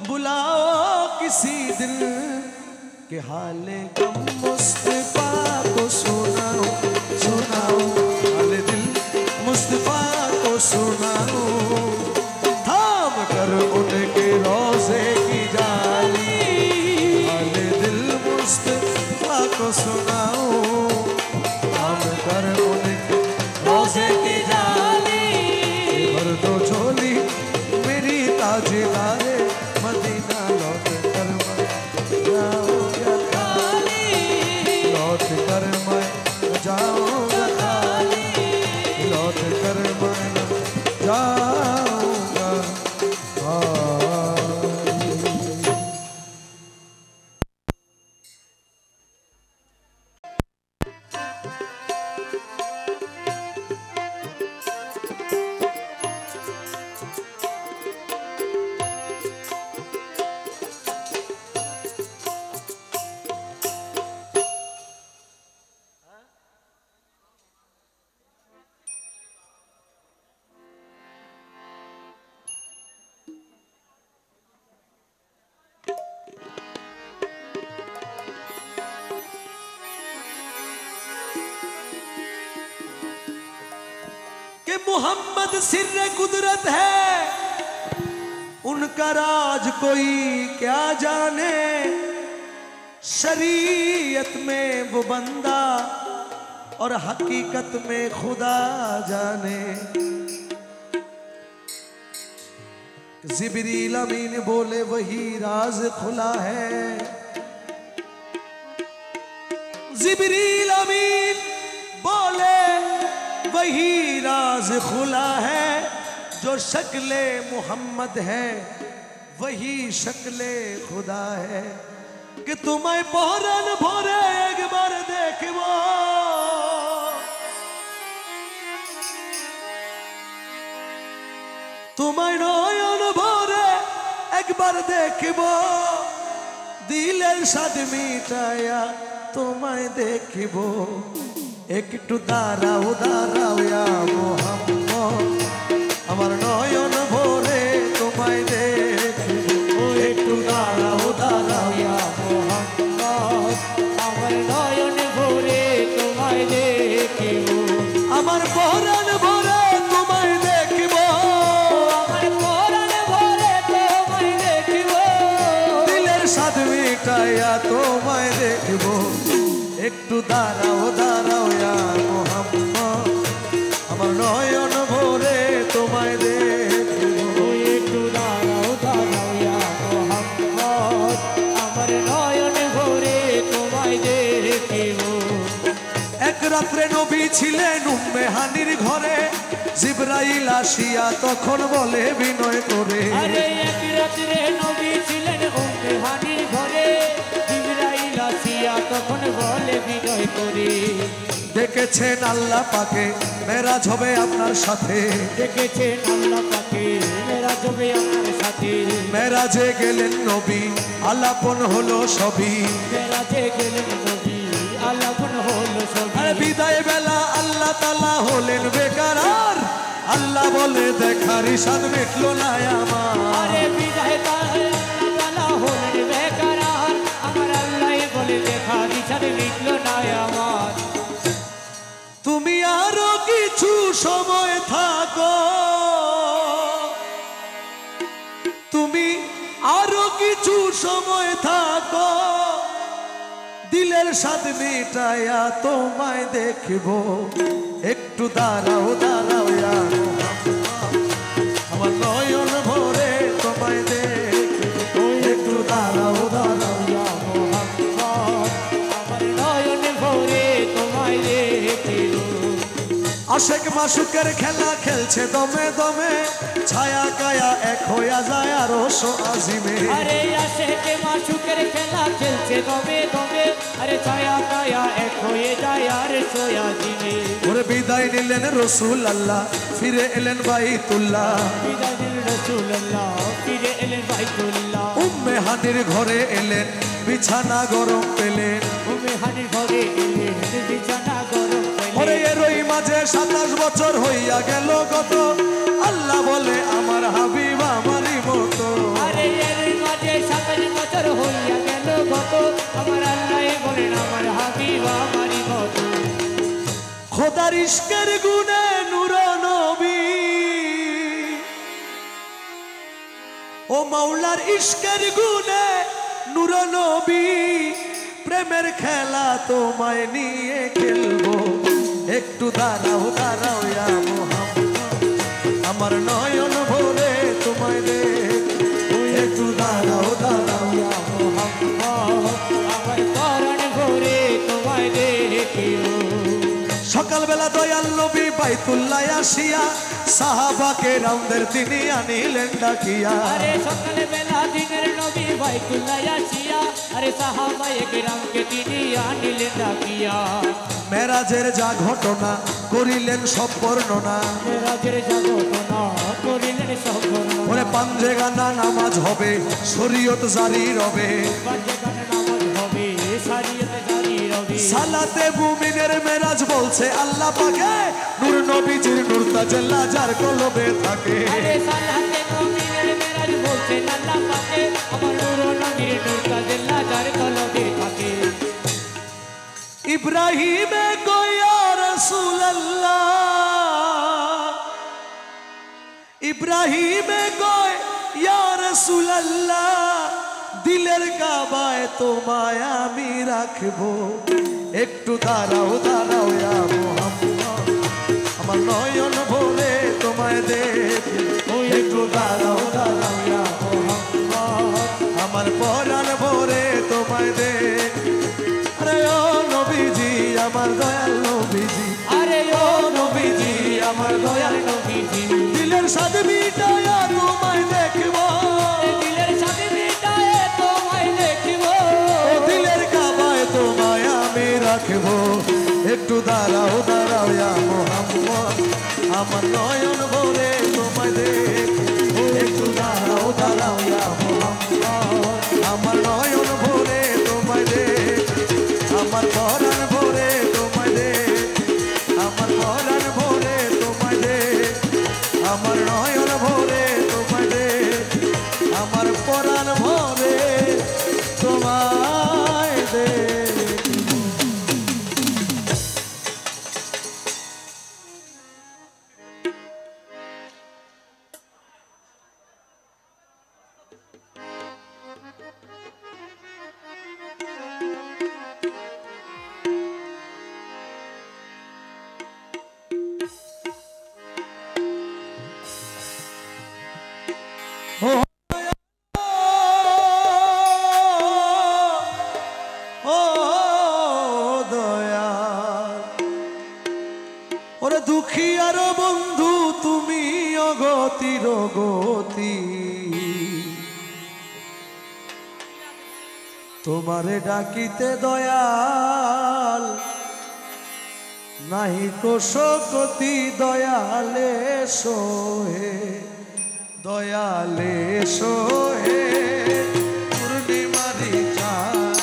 बुलाओ किसी दिन, के हाले गम मुस्तफा को सुनाओ, सुनाओ हाले दिल मुस्तफा को सुनाओ, थाम कर उनके रोजे की जाली, हाले दिल मुस्तफा को सुनाओ, थाम कर उनके रोजे की कि मुहम्मद सिर्रे कुदरत है, उनका राज कोई क्या जाने, शरीयत में वो बंदा और हकीकत में खुदा जाने। जिब्रील अमीन बोले वही राज खुला है, जिब्रील अमीन बोले वही राज खुला है, जो शक्ले मोहम्मद है वही शक्ले खुदा है। कि तुम्हें पहरन भोरे एक बार देखो, तुम्हें नयन भोरे एक बार देखो, दिलेर साथ मिटाया तुम्हें देखो। एकटू दाঁড়াও দাঁড়াও या मोहम्मद, আমার নয়ন ভরে তোমায় দেখবো। একটু দাঁড়াও দাঁড়াও ইয়া মোহাম্মদ, আমার নয়ন ভরে তোমায় দেখিব। আমার পরাণ ভরে তোমায় দেখব, আমার পরাণ ভরে তোমায় দেখিব। দিলের স্বাদ মিটাইয়া তোমায় দেখব। একটু দাঁড়াও দাঁড়াও ইয়া মোহাম্মদ, আমার নয়ন ভরে তোমায় দেখব। একটু দাঁড়াও দাঁড়াও ইয়া মোহাম্মদ, আমার নয়ন ভরে তোমায় দেখিব। এক রাত্রে নবী ছিলেন উম্মে হানির ঘরে, জিবরাইল আসিয়া তখন বলে বিনয় করে। আরে এক রাত্রে নবী ছিলেন উম্মে হানির ঘরে, জিবরাইল আসিয়া তখন বলে বিনয় করে। দেখেছেন আল্লাহ পাকে মেরাজ হবে আপনার সাথে, দেখেছেন আল্লাহ পাকে মেরাজ হবে আপনার সাথে। মেরাজে গেলেন নবী আলাপন হলো সবই, মেরাজে গেলেন নবী আলাপন হলো সবই। আর বিদায় বেলা আল্লাহ তাআলা হলেন বেকারার, আল্লাহ বলে দেখার ইশাদ মিটলো না আমার। আরে বিদায় তাআলা হলেন বেকারার, আমার আল্লাহ বলে দেখা ইচ্ছাতে মিটলো না আমার। তুমি আরো কিছু সময় থাকো, তুমি আরো কিছু সময় থাকো, দিলের স্বাদ মিটাইয়া তোমায় দেখব। একটু দাঁড়াও দাঁড়াও ইয়া মোহাম্মদ, আমার নয়ন ভরে তোমায় দেখব। একটু দাঁড়াও দাঁড়াও ইয়া মোহাম্মদ, আমার নয়ন ভরে তোমায় দেখিব। আশেক মাসুকের খেলা খেলছে দমে দমে, ছায়া কায়া এক হইয়া যায় আরো আজিমে। আরে আশেকে মাসুকের খেলা খেলছে দমে দমে, আরে ছায়া কায়া এক হয়ে যায় আর সোয়া দিনে। ওরে বিদায় নিলেন রসুল আল্লাহ, ফিরে এলেন বাইতুল্লাহ। বিদায় দিলেন রাসূলুল্লাহ, ফিরে এলেন বাইতুল্লাহ। উম্মে হানির ঘরে এলেন, বিছানা গরম পেলেন। উম্মে হানির ঘরে এলেন, বিছানা গরম পেলেন। ওরে এরই মাঝে 27 বছর হইয়া গেল গত, আল্লাহ বলে আমার হাবিব আমারই মতো। আরে এর মাঝে 27 বছর হইয়া গেল গত, আমার আল্লাহ বলেন আমার হাবিব আমারই মতো। খোদার ইশকের গুণে নূর নবী, ও মাওলার ইশকের গুণে নূর নবী, প্রেমের খেলা তোমায় নিয়ে খেলবো। একটু দাঁড়াও দাঁড়াও ইয়া মোহাম্মদ, আমার নয়ন ভরে তোমায় দেখবো। একটু দাঁড়াও দাঁড়াও ইয়া মোহাম্মদ, আমার পরাণ ভরে তোমায় দেখিব। সকালবেলা দয়াল নবী বাইতুল্লাহ আসিয়া, সাহাবাকে রামদের তিনি আনিলেন ডাকিয়া। আরে সকালে বেলা দিনের নবী বাইতুল্লাহ আসিয়া, আরে সাহাবায়ে কেরামকে তিনি আনিলেন ডাকিয়া। মেরাজের যা ঘটনা করিলেন সব বর্ণনা, মেরাজের যা ঘটনা করিলেন সব বর্ণনা। ওরে পাঞ্জে গানা নামাজ হবে, শরীয়ত জারি রবে। পাঞ্জে গানা নামাজ হবে, শরীয়ত জারি রবে। সালাতে মুমিনের মেরাজ বলছে আল্লাহ পাকে, নূর নবীজির নূর তাজাল্লা যার কলবে থাকে। আরে সালাতে মুমিনের মেরাজ বলছে আল্লাহ পাকে, আমার নূর নবীর নূর তাজাল্লা যার কলবে থাকে। ইব্রাহিমে কয়া রাসূলুল্লাহ, ইব্রাহিমে কয় ইয়া রাসূলুল্লাহ দিলের কাবায় তোমায় আমি রাখবো একটু দাঁড়াও দাঁড়াও ইয়া মুহাম্মদ আমার নয়ন ভরে তোমায় দেখবো একটু দাঁড়াও দাঁড়াও ইয়া মুহাম্মদ আমার পরাণ ভরে তোমায় দেখবো আরে ও নবীজি আমার দয়াল নবীজি আরে ও নবীজি আমার দয়াল নবীজি দিলের সাথে মিটায়া তোমায় দেখবো দিলের সাথে মিটায়ে তোমায় দেখবো দিলের কাবায় তোমায় আমি রাখবো একটু দাঁড়াও দাঁড়াও ইয়া মুহাম্মদ আমার নয়ন ভরে তোমায় দেখবো একটু দাঁড়াও দাঁড়াও ইয়া মুহাম্মদ আমার নয়ন ভরে তোমায় দেখবো আমার পরাণ ভরে তোমায় দেখবো আমার পরাণ ভরে তোমায় দেখবো আমার নয়ন ভরে তোমায় দেখবো আমার পরাণ ভরে তোমায় দেখবো ও দয়াল ওরে দুঃখী আর বন্ধু তুমি অগতির গতি তোমারে ডাকিতে দয়াল নাহি কোশকতি দয়ালে সোহে দয়ালে সোহে পূর্ণিমারি চাঁদ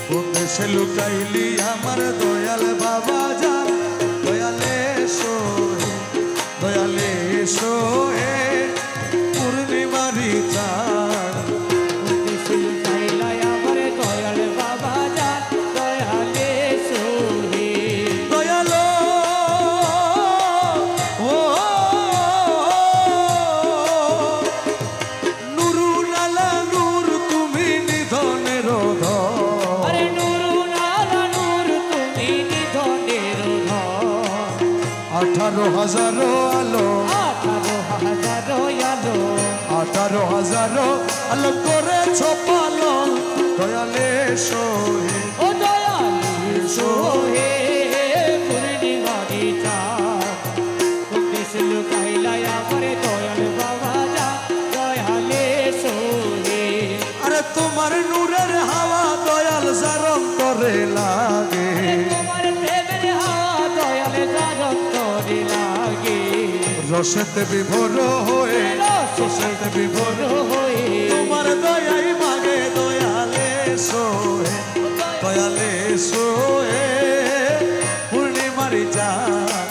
কোন দেশে লুকাইলি আমার দয়াল বাবা যান দয়ালে সোহে দয়ালে সোহে পূর্ণিমারি চাঁদ চাইলাই আমার দয়াল বাবা যান দয়ালে সোহে দয়ালো ও নুরুল আলা নূর তুমি নিধনের ধন আরে নুরুল আলা নূর তুমি নিধনের ধন 18,000 আলো 18,000 আলো 18,000 আলো করেছ পালন দয়ালে সোহে ও দয়ালে সোহে পূর্ণিমারি চাঁদ কোন দেশে লুকাইলাই আমার দয়াল বাবা যান দয়ালে সোহে আরে তোমার নূরের হাওয়া দয়াল জারম করে লাগে তোমার প্রেমের হাওয়া দয়াল জারম করে লাগে রসেতে বিভোর হয়ে রসেতে বিভোর হয়ে তোমার দয়াই মাগে দয়ালে সোহে দয়ালে সোহে পূর্ণিমারি চাঁদ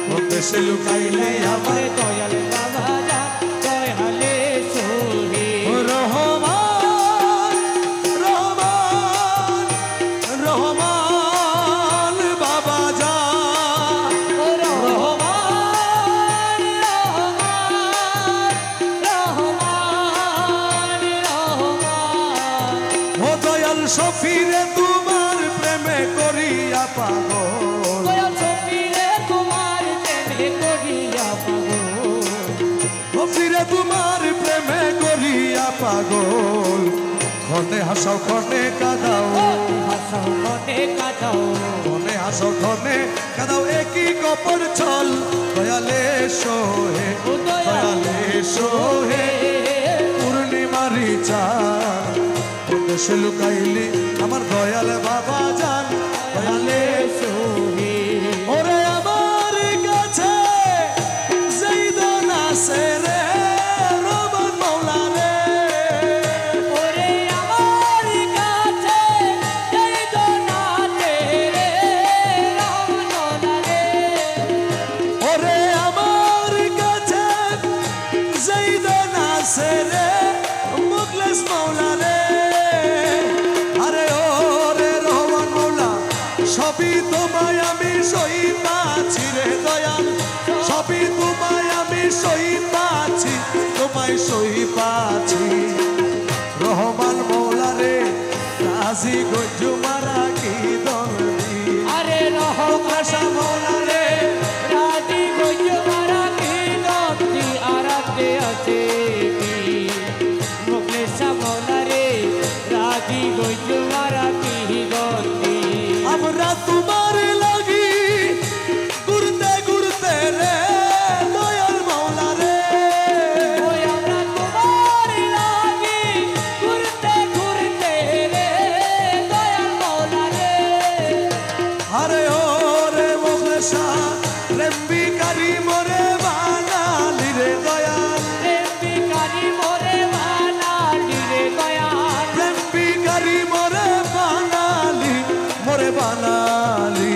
কোন দেশে লুকাইলে আমার দয়াল বাবা যান দয়ালে সোহে রহমান রহমান রহমান বাবা যান ও রহমান রহমান রহমান ও দয়াল সফিরে তোমার প্রেমে করিয়া পাগল দয়াল সফিরে তোমার প্রেমে করিয়া পাগল সফিরে তোমার প্রেমে করিয়া পাগল ক্ষণে হাসাও ক্ষণে কাঁদাও হাসাও মনে কাটাও ক্ষণে হাসাও ক্ষণে কাঁদাও একই কপর ছল দয়ালে সোহে ও দয়ালে সোহে পূর্ণিমারি চাঁদ কোন দেশে লুকাইলি আমার দয়াল বাবা যান দয়ালে সোহে ওরে আমার কাছে যেইদন আছে রে রহমান মৌলা রে ওরে আমার কাছে এই দোনাতে রে রহমনা রে ওরে আমার কাছে যেইদন আছে রে মুখলেস মৌলা রে আরে ওরে রহমান সবই তোমায় আমি সইতাছি রে দয়াল সবই তোমায় আমি সইতাছি তোমায় সইতাছি রহমান মৌলা রে রাজি গজুমারা কি দলদি আরে রহমান মৌলা রে রাজি গজুমারা কি দলদি আরাতে আছে কি মুখলেশা মৌলা রে রাজি গজুমারা কি দলদি আমরা তোমার লাগি ঘুরতে ঘুরতে রে দয়াল মৌলা রে ওই আমরা তোমার লাগি ঘুরতে ঘুরতে রে দয়াল মৌলা রে আরে ও রে মোখলেসা রেম্বিকারি মোরে বানালি রে দয়াল প্রেমিকারি মোরে বানালি রে দয়াল রেম্বিকারি মোরে বানালি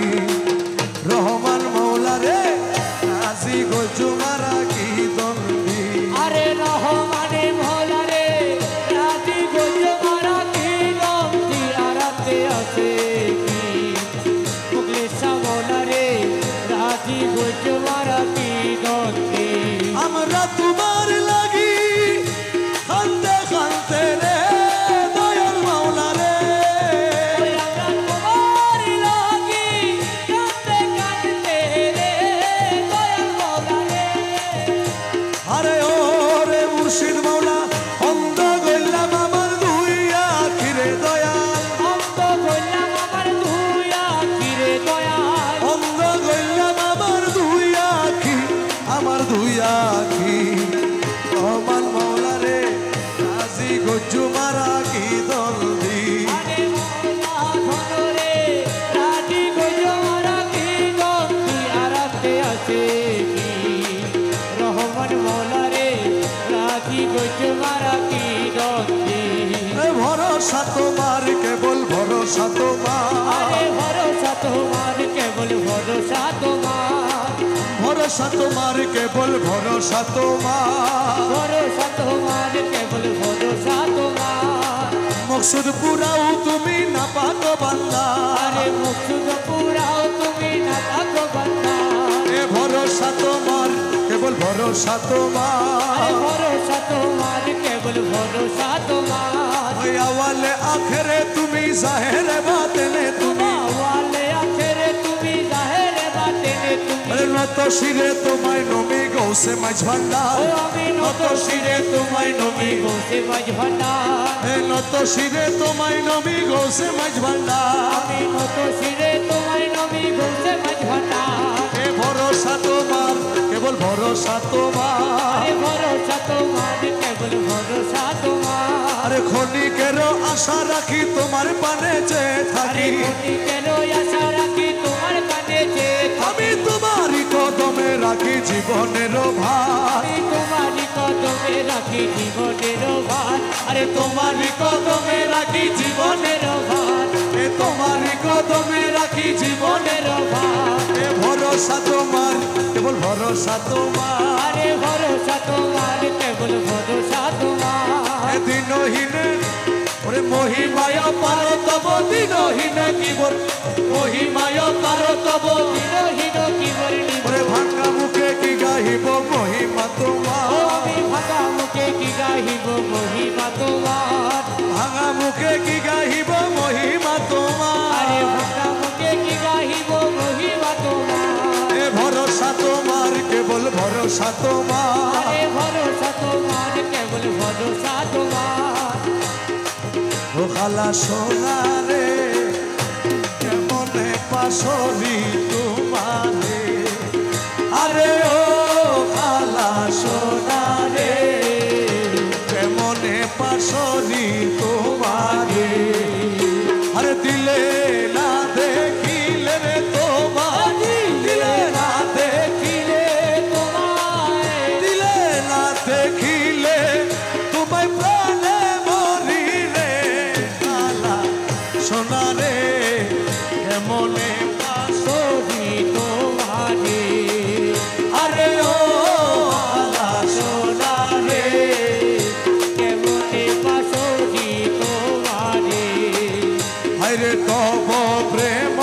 রহমান মৌলা রে রাজি গজুমারা কি দলদি আরে রহমানে মৌলা রে রাজি গজুমারা কি দলদি আরাতে আছে কি মুখলেশা মৌলা রে রাজি গজুমারা কি দলদি আমরা তোমার লাগি কান্দে কান্দে রে দয়াল মৌলা রে ওই আমরা তোমার লাগি কাঁদতে কাঁদতে রে দয়াল মৌলা রে আরে ও রে মুর্শিদ মৌলা অন্ধ গইলাম আমার দুই আখি রে দয়াল অন্ত বললাম আমার দুই আখি রে দয়াল অন্ধ গইলাম আমার দুই আখি রহমান মৌলা রে রাজি গজুমারা কি দলদি আরে মৌলা ধনরে রাজি গজুমারা কি দলদি আরাতে আছে কি রহমান মৌলা রে রাজি গজুমারা কি দলদি ভরসা তোমার কেবল ভরসা তোমার আরে ভরসা তোমার কেবল ভরসা তোমার ভরসা তোমার কেবল ভরসা তোমার ভরসা তোমার কেবল ভরসা তোমার মকসুদ পুরাও তুমি না পাতো বান্দা আরে মুখসুদ পুরাও তুমি না থাকো বান্দা এ ভরসা তোমার কেবল ভরসা আরে তোমার ভরসা তোমার কেবল ভরসা তোমার ওই আওয়ালে আখেরে তুমি জাহেরে বাতেনে তুমি ওয়ালে আখেরে তুমি জাহেরে বাতেনে তুমি নত শিরে তোমায় নবী গৌসে মাঝ ভান্ডার ও আমি নত শিরে তোমায় নবী গোসে মাঝ ভান্ডার নত শিরে তোমায় নবী গৌসে মাঝ ভান্ডার আমি নত শিরে তোমায় নবী গোসে মাঝ ভান্ডার এ ভরসা তোমার কেবল ভরসা তোমার আরে ভরসা তোমার কেবল ভরসা তোমার আরে ক্ষণিকেরও আশা রাখি তোমার পানে চেয়ে আরে থাকি কোটি কেন আশা রাখি তোমার কানে যে আমি তোমারই কদমে রাখি জীবনের ভার আমি তোমারই কদমে রাখি জীবনের ভার আরে তোমারই কদমে রাখি জীবনের ভার এ তোমারই কদমে রাখি জীবনের জীবনের ভার এ ভরসা তোমার কেবল ভরসা তোমার আরে ভরসা তোমার কেবল ভরসা তোমার এ দিনহীনে ওরে মহিমায় পার তব দিনহীনে কি বল মহিমায় পার তব দিনহীন কি বর্ণি ওরে ভাঙা মুখে কি গাহিব মহিমা ও তোমার আমি ভাঙা মুখে কি গাহিব মহিমা তোমার ভাঙা মুখে কি গাহিব মহিমা আরে তোমার ভাঙা মুখে কি গাহিব মহিমা তোমার এ ভরসা তোমার কেবল ভরসা তোমার আরে ভরসা তোমার কেবল ভরসা তোমার ও খালা সোনা রে কেমনে পাশরি তোমারে আরে ও খালা সোনা রে কেমনে পাশরি তোমারে আরে দিলে না দেখিলে রে তোমার দিলে না দেখিলে তোমায় দিলে না দেখিলে তোমায় প্রাণে মরি রে খালা সোনা রে কেমনে সহি তোমারে আরে ও খালা সোনা রে কেমনে পাশহি তোমারে হায়রে তব প্রেম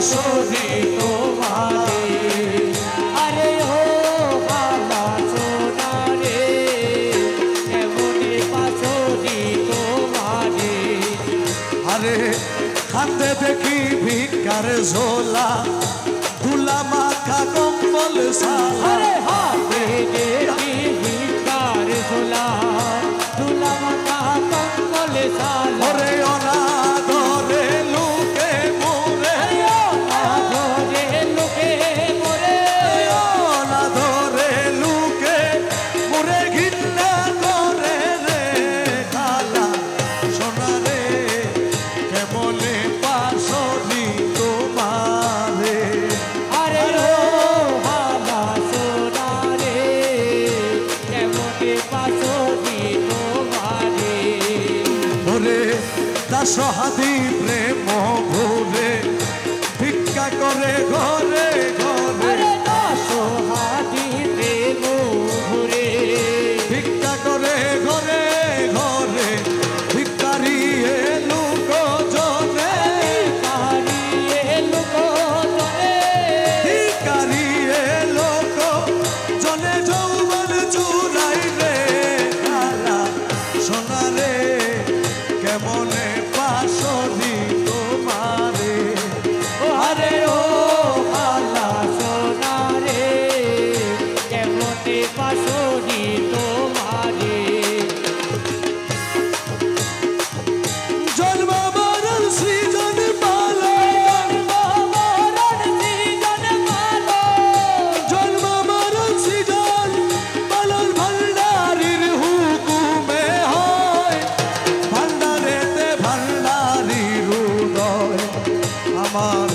পাশরি তোমারে আরে ও হালা সোনা রে কেমনে পাশরি তোমারে আরে হাতে দেখি ভিকার ঝোলা দুলা মাখা কম্বল সালা আরে হাতে দেখি ভিকার ঝোলা দুলা মাথা কম্বল সালা ওরে অনাদরে লোকে মোরে ধরে লোকে মোরে অনাদরে লোকে মোরে ঘৃণা করে রে খালা সোনা রে কেমনে পাশরি তোমারে আরে ও হালা সোনা রে কেমনে পাশরি তোমারে ওরে দাসহাদি প্রেম ভুলে ভিক্ষা করে ঘরে ঘরে আরে দশো হাতি প্রেম ঘুরে ভিক্ষা করে ঘরে ঘরে ভিক্ষারি লোক জনে কারিয়ে লোক জনে ভিক্ষারি লোক জনে যৌবন চুরাই রে খালা সোনা রে কেমনে পাশরি তোমারে আরে ও হালা সোনা রে কেমনে পাশরি তোমারে জন্ম মরণ সৃজন পালন মরণ সৃজন মালো জন্ম মরণ সৃজন পালন ভান্ডারির হুকুমে হয় ভান্ডারেতে ভান্ডারির উদয় আমার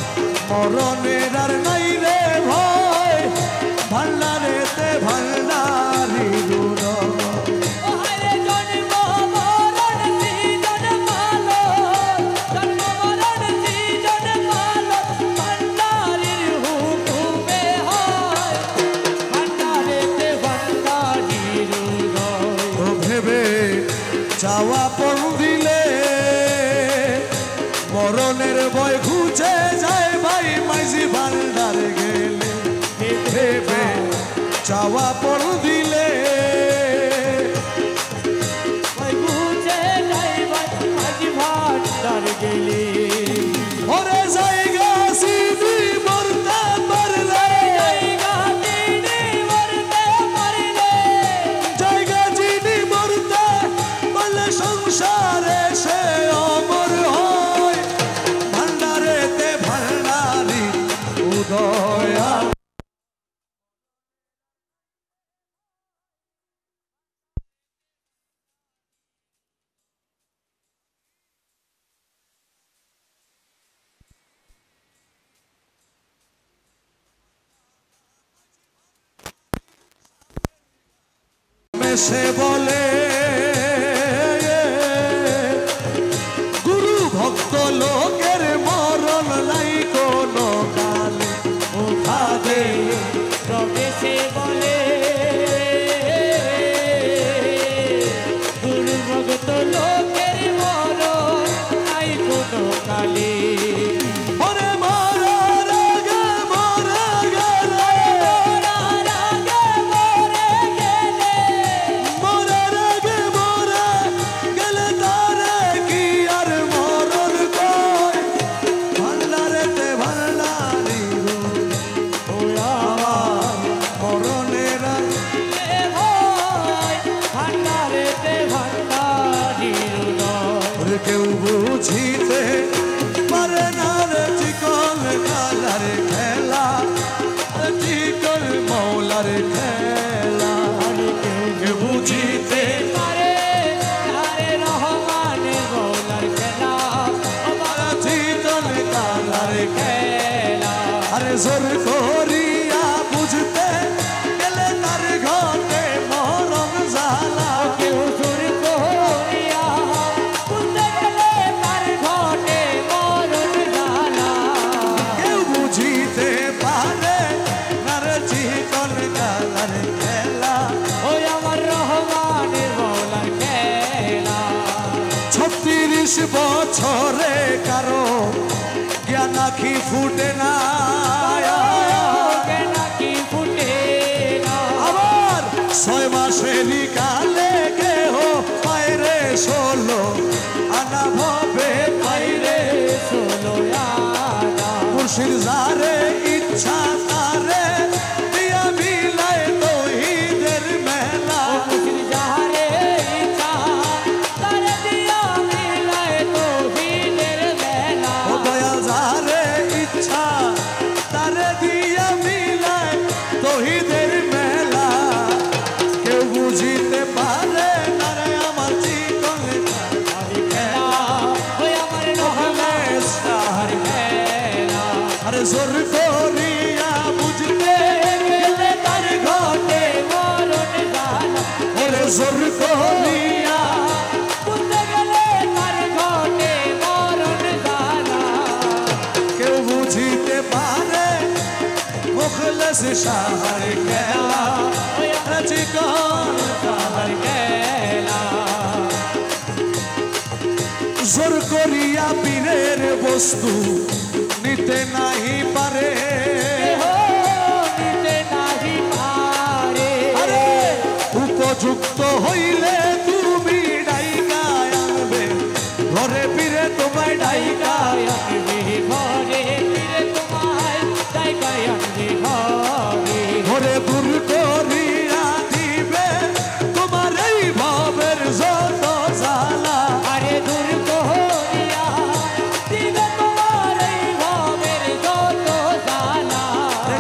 মরণের আর নাই রে ভয় ভান্ডারেতে ভান্ডারির উদয় ওহারে জন্ম মরণ সৃজন মালো জন্ম মরণ সৃজন মালো ভান্ডারির হুকুমে হয় ভান্ডারেতে ভান্ডারির উদয় ও ভেবে চাওয়া পণ দিলে মরণের ভয় ঘুচে যায় ভাই মাঝি ভান্ডার গেলে ভেবে চাওয়া পণ দিলে ওই বুঝে যাইবার মাঝি ভান্ডার গেলে ওরে জায়গা সিদি মরতে পারলে জায়গা তিনি মরতে পারিলে জায়গা চিনি মরতে বলে সংসারে সে অমর হয় ভান্ডারেতে ভান্ডারি উদয়া সে বলে গুরু ভক্ত লোকের মরণ নাই কোনো কালে ও খাদে তবে সে বলে দুর্ভগত লোকের মরণ নাই কোনো কালে ওরে মরার আগে মরে গেলে মরার আগে মরে গেলে মরার আগে মরে গেলে তারে কি আর মরণ কয় ভান্ডারেতে ভান্ডারি ও আমার মরণের এ ভয় ভান্ডারেতে ভান্ডারির উদয় ওরে কেউ বুঝিতে পারে না রে চিকন কালার খেলা চিকন মৌলার খেলা কেউ বুঝিতে পারে আরে রহমানের মৌলার খেলা আমার চিকন কালার খেলা আরে জোর করিয়া বুঝতে গেলে তার ঘটে মরণ জ্বালা কেউ সুর করিয়া বুঝতে গেলে তার ঘটে মরণ জ্বালা কেউ বুঝিতে পারে না রে চিকন কালার খেলা ওই আমার রহমানের মৌলার খেলা 36 বছরে কারো জ্ঞান আখি ফুটে না নাকি ফুটে না আবার 6 মাসেরই কালে কেহ পায়রে 16 আনা ভবে পায়রে 16 আনা মুর্শিদ যারে ইচ্ছা তারে দিয়া মিলায় তৌহিদের মেলা যারে ইচ্ছা তারে দিয়া মিলায় তৌহিদের মেলা ও দয়াল যারে ইচ্ছা তারে দিয়া মিলায় তৌহিদের মেলা কেউ বুঝিতে পারে না রে আমার জীবনে ওই আমার রহমান সাহার মেলা আরে জোর করিয়া বুঝতে গেলে তার ঘটে মরণ জানা ওরে জোর করিয়া বুঝতে গেলে তার ঘটে মরণ জানা কেউ বুঝিতে পারে মুখলেস সাহার খেলা ওই চিকন সাহার মেলা জোর করিয়া পীরের বস্তু নিতে নাহি পারে নিতে নাহি পারে আরে উপযুক্ত হইলে তুমি ডাইকা আনবে ঘরে পীরে তোমায় ডাইকা ঘরে ফিরে তোমায় জায়গায় আনবে ঘরে ঘরে দূর করিয়া দিবে তোমার এই ভাবের যত জ্বালা আরে দূর করিয়া দিবে তোমার এই ভাবের যত জ্বালা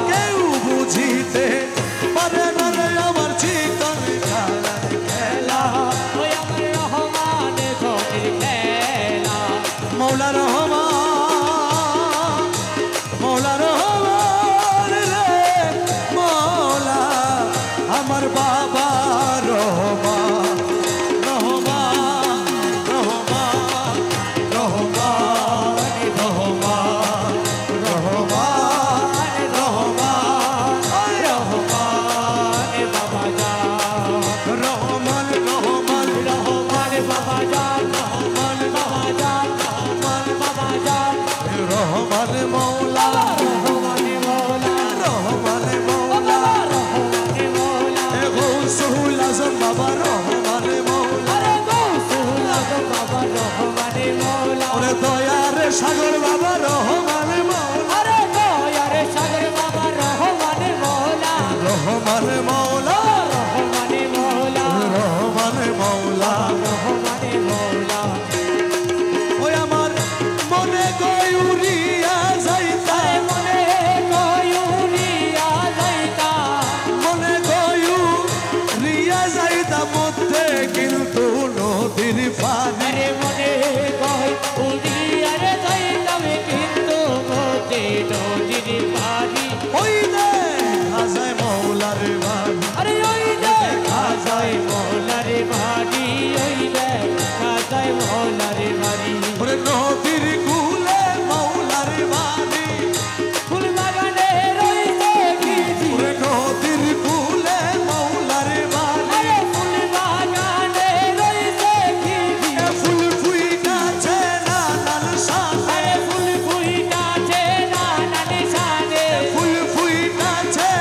কেউ বুঝিতে পারে না রে আমার চিকন খেলার খেলা ওই আমার রহমান ঘরের খেলা মৌলা রহমান মৌলা রহমান রে মৌলা আমার বাবা রহমান রহমান রহমান রহমান রহমান রহমান রহমান রহমান বাবা যান রহমান রহমান রহমান বাবা যান রহমান বাবা যান রহমান বাবা যান রহমান মৌলা রহমান মৌলা রহমান মৌলা রহমান মৌলা এ গৌসুল আজম বাবা রহমান মৌলা আরে গৌসুল আজম বাবা রহমান মৌলা ওরে দয়ার সাগর বাবা রহমান মৌলা আরে দয়ার সাগর বাবা রহমান মৌলা রহমান মৌলা রহমান মৌলা রহমান মৌলা রহমান মৌলা ওই আমার মনে গয়ুরিয়া যাইতা আরে মনে কয়ুরিয়া যাইতা মনে গয়ুরিয়া যাইতা মধ্যে কিন্তু নদীর পানি আরে মনে কয় উড়িয়া রে যাইতাম কিন্তু মতে নদীর পানি ওই দেখা যায় মৌলার বাড়ি আরে ওই দেখা যায় মৌলার বাড়ি ওই দেখা যায় মৌলার বাড়ি ওরে নদীর কুলে মৌলার বাড়ি ফুল বাগানে রইছে গিজি ওরে নদীর কুলে মৌলার বাড়ি আরে ফুল বাগানে রইছে গিজি এ ফুল ফুইটাছে নানান সাথে আরে ফুল ফুইটাছে নানান সানে ফুল ফুইটাছে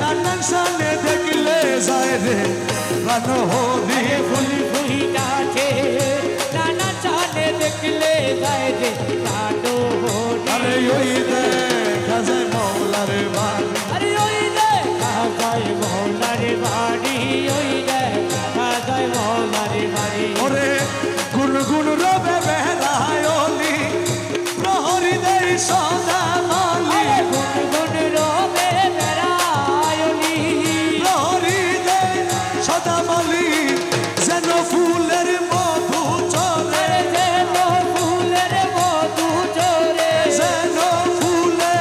নানান সাথে দেখলে যায় রে প্রাণ হরি ফুল ফুইটাছে নানান সানে দেখলে যায় রে কাটো আরে হরি ওই দেখা যায় মৌলার বাড়ি আরে ওই দেখা যায় মৌলার বাড়ি ওই দেখা যায় মৌলার বাড়ি ওরে গুনগুন রবে বেহরায় অলি প্রহরী দেই সদা মালি আরে গুনগুন রবে বেড়ায়নি প্রহরী দেই সদা মালি যেন ফুলের মধু চলে আরে যেন ফুলের মধু চরে যেন ফুলের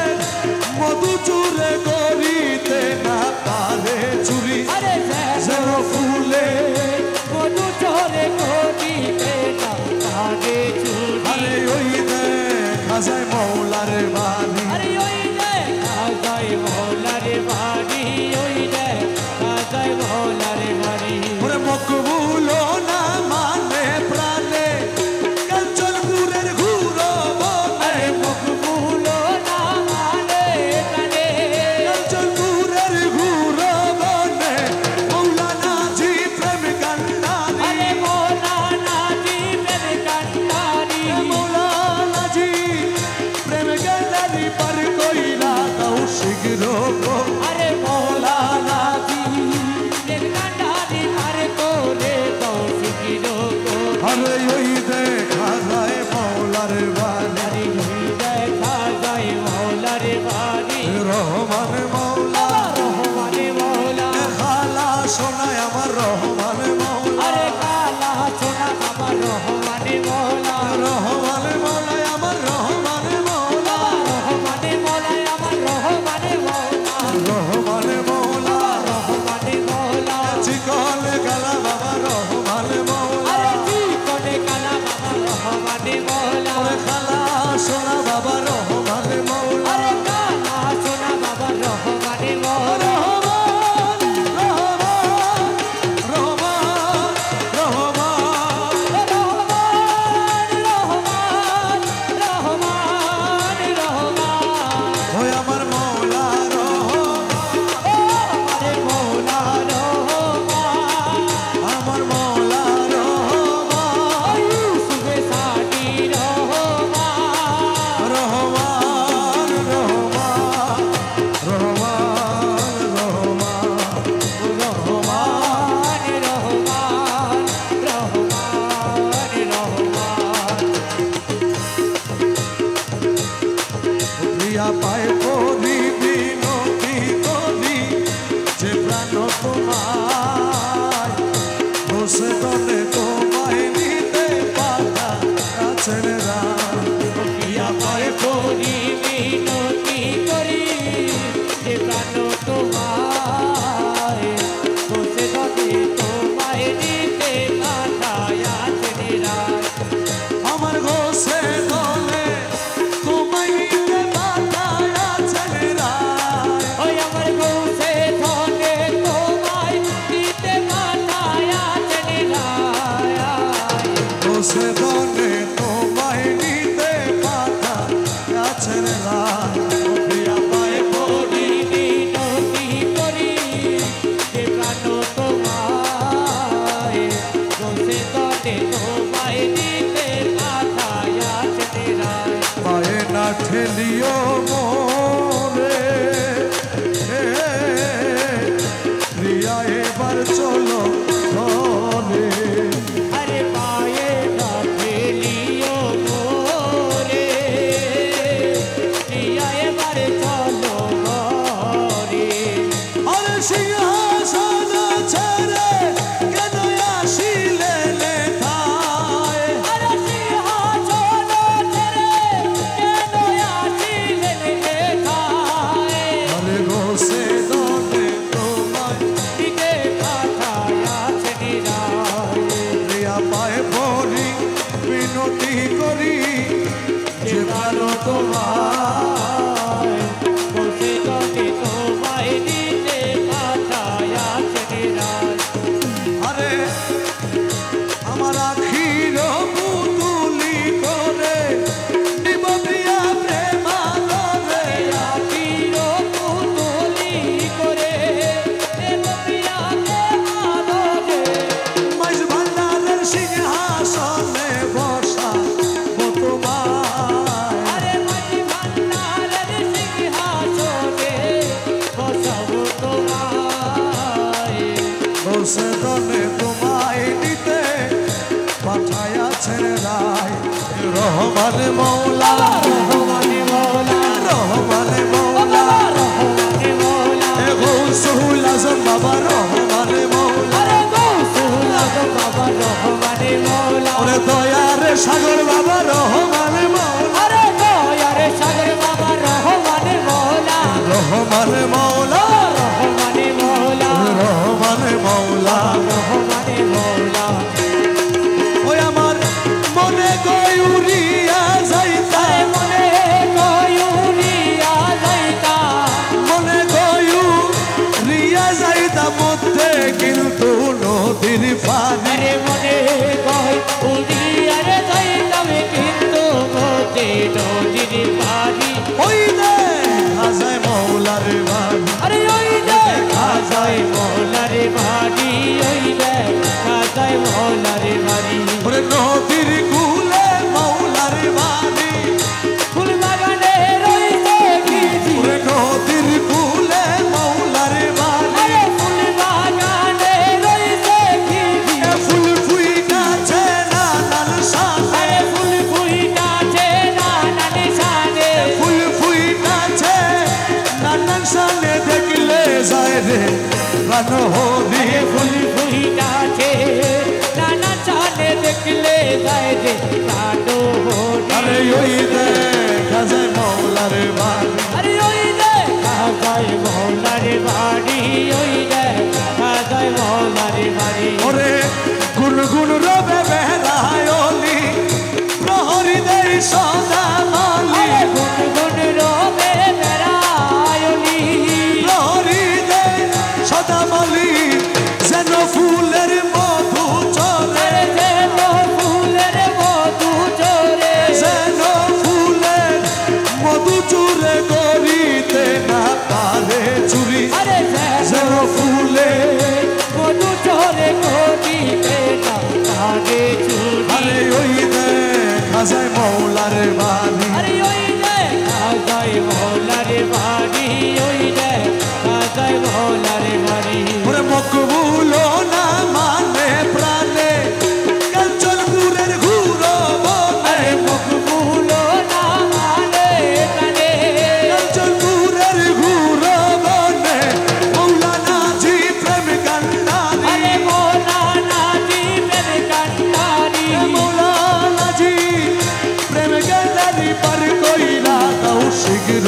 রে বাড়ি রহমান মৌলা রহমান মৌলা খালা সোনায় আমার রহমান মৌলা আরে কালা সোনা আমার রহমান মৌলা রহমান মৌলা আমার রহমান মৌলা রহমান মৌলা আমার রহমান মৌলা রহমান মৌলা রহমান মৌলা চিকন গালা বাবা রহমান মৌলা আরে চিকনে কালা বাবা রহমান মৌলা খালা সোনা বাবা রহমান মৌলা আরে কালা সোনা বাবা রহমান মৌলা পায় করি বিনতি করি যে প্রাণ তোমায় বসে দলে তোমায় নিতে পাতা আছেন ইয়া পায় করি মিনতি করি যে প্রাণ তোমায় বসে দলে তোমায় নিতে পাঠায় আছেন রায় আমার বসে দলে তোমায় নিতে পাতা আছেন ওই আমার বসে দলে তোমায় নিতে পাঠায় আছেন রায় বসে দলে তোমায় নিতে পাতা আছেন প্রিয়া পায় করি মিনতি করি যে প্রাণ তোমায় বসে দলে তোমায় নিতে পাঠায় আছেন রায় পায়ে না ঠেলিও মোরে প্রিয়া এবার চলো ঘরে আরে পায়ে না ফেলিও মোরে প্রিয়া এবার চলো ঘরে আরে সিংহাসন ছেড়ে কেন আসিলে লেখায় আরে সিংহাসন ছেড়ে কেন আসিলেন লেখায় আরে বসে দলে তোমায় দিতে পাঠায় আছেন রায় প্রিয়া পায়ে পড়ি বিনতি করি যে ভালো তোমায় বসে দলে তোমায় দিতে পাঠায় আছেন রায় আরে আমার আখির পুতুলি করে নিব প্রিয়া প্রেমানরে আখির পুতুলি করে দেব প্রিয়াকে আদরে মাইজ ভান্ডারের সিংহাসনে বসা তোমায় আরে মাঝি ভান্ডারের সিংহাসনে বসাবো তোমায় বসে দলে তোমায় নিতে পাঠায়াছেন রায় রহমান মৌলা রহমান মৌলা রহমান মৌলা রহমান মৌলা এ গৌসুল আজম বাবা রহমান মৌলা আরে গৌসুল আজম বাবা রহমান মৌলা ওরে দয়ার সাগর বাবা রহমান মৌলা আরে দয়ার সাগর বাবা রহমান মৌলা রহমান মৌলা রহমান মৌলা রহমান মৌলা রহমান মৌলা ওই আমার মনে গয়ুরিয়া যাইতা তাই মনে গয়ুরিয়া যাইতা মনে গয়ুরিয়া যাইতা মধ্যে কিন্তু নদীর পানি আরে মনে গয়ুরিয়া রে যাইতাম কিন্তু মতে নদীর পানি ওই দে হাজায় মৌলার বাড়ি আরে ওই দেখা যায় মৌলার বাড়ি ওই দেখা যায় মৌলার বাড়ি ওরে নদীর কুলে মৌলার বাড়ি ফুল বাগানে রইছে গিজি ওরে নদীর কুলে মৌলার বাড়ি আরে ফুল বাগানে রইছে গিজি ফুল ফুইটাছে নানান সাথে আরে ফুল ফুইটাছে নানান সানে ফুল ফুইটাছে রে প্রাণ হলি ফুল ফুইটাছে নানা চালে দেখলে যায় রে প্রাণ হলি আরে ওই দেখা যায় মৌলার বাড়ি আরে ওই দেখা যায় মৌলার বাড়ি ওই দেখা যায় মৌলার বাড়ি ওরে গুনগুন রবে বেড়ায় অলি প্রহরী দেই সদা মালি গুনগুন রবে বেড়ায়নি প্রহরী দেই সদা মালি যেন ফুলের মধু চলে যেন ফুলের মধু চোরে যেন ফুলের মধু চুরে করিতে না পারে চুরি আরে যেন ফুলের মধু চোরে করিতে না পারে চুরি আরে ওই দেখা যায় মৌলার বাড়ি আরে ওই দেখা যায় মৌলার বাড়ি ওই দেখা যায় মৌলার বাড়ি ওরে মকবুল না মানে প্রাণে কাঞ্চনপুরের ঘুরো বনে আরে মকবুল না মানে কানে কাঞ্চনপুরের ঘুরো বনে মৌলানা জি প্রেম কান্ডারি আরে মৌলানা জি প্রেম কান্ডারি মৌলানা জি প্রেম কান্ডারি পার কইলা তাও শীঘ্র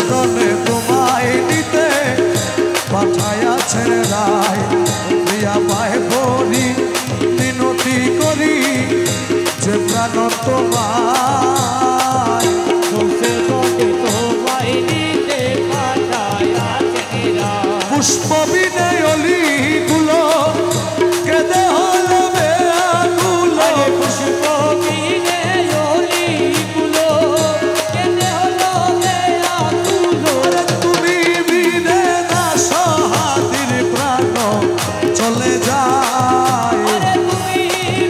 দলে তোমায় নিতে পাঠায়াছেন রায় প্রিয়া পায়ে পড়ি মিনতি করি যে প্রাণ তোমায় পুষ্প বিনয় অলি গুলো কেঁদে হলো বেআকুল পুষ্প বিনয় অলি গুলো কেঁদে হলো বেআকুল তুমি বিনে না সহাদির প্রাণ চলে যায় তুমি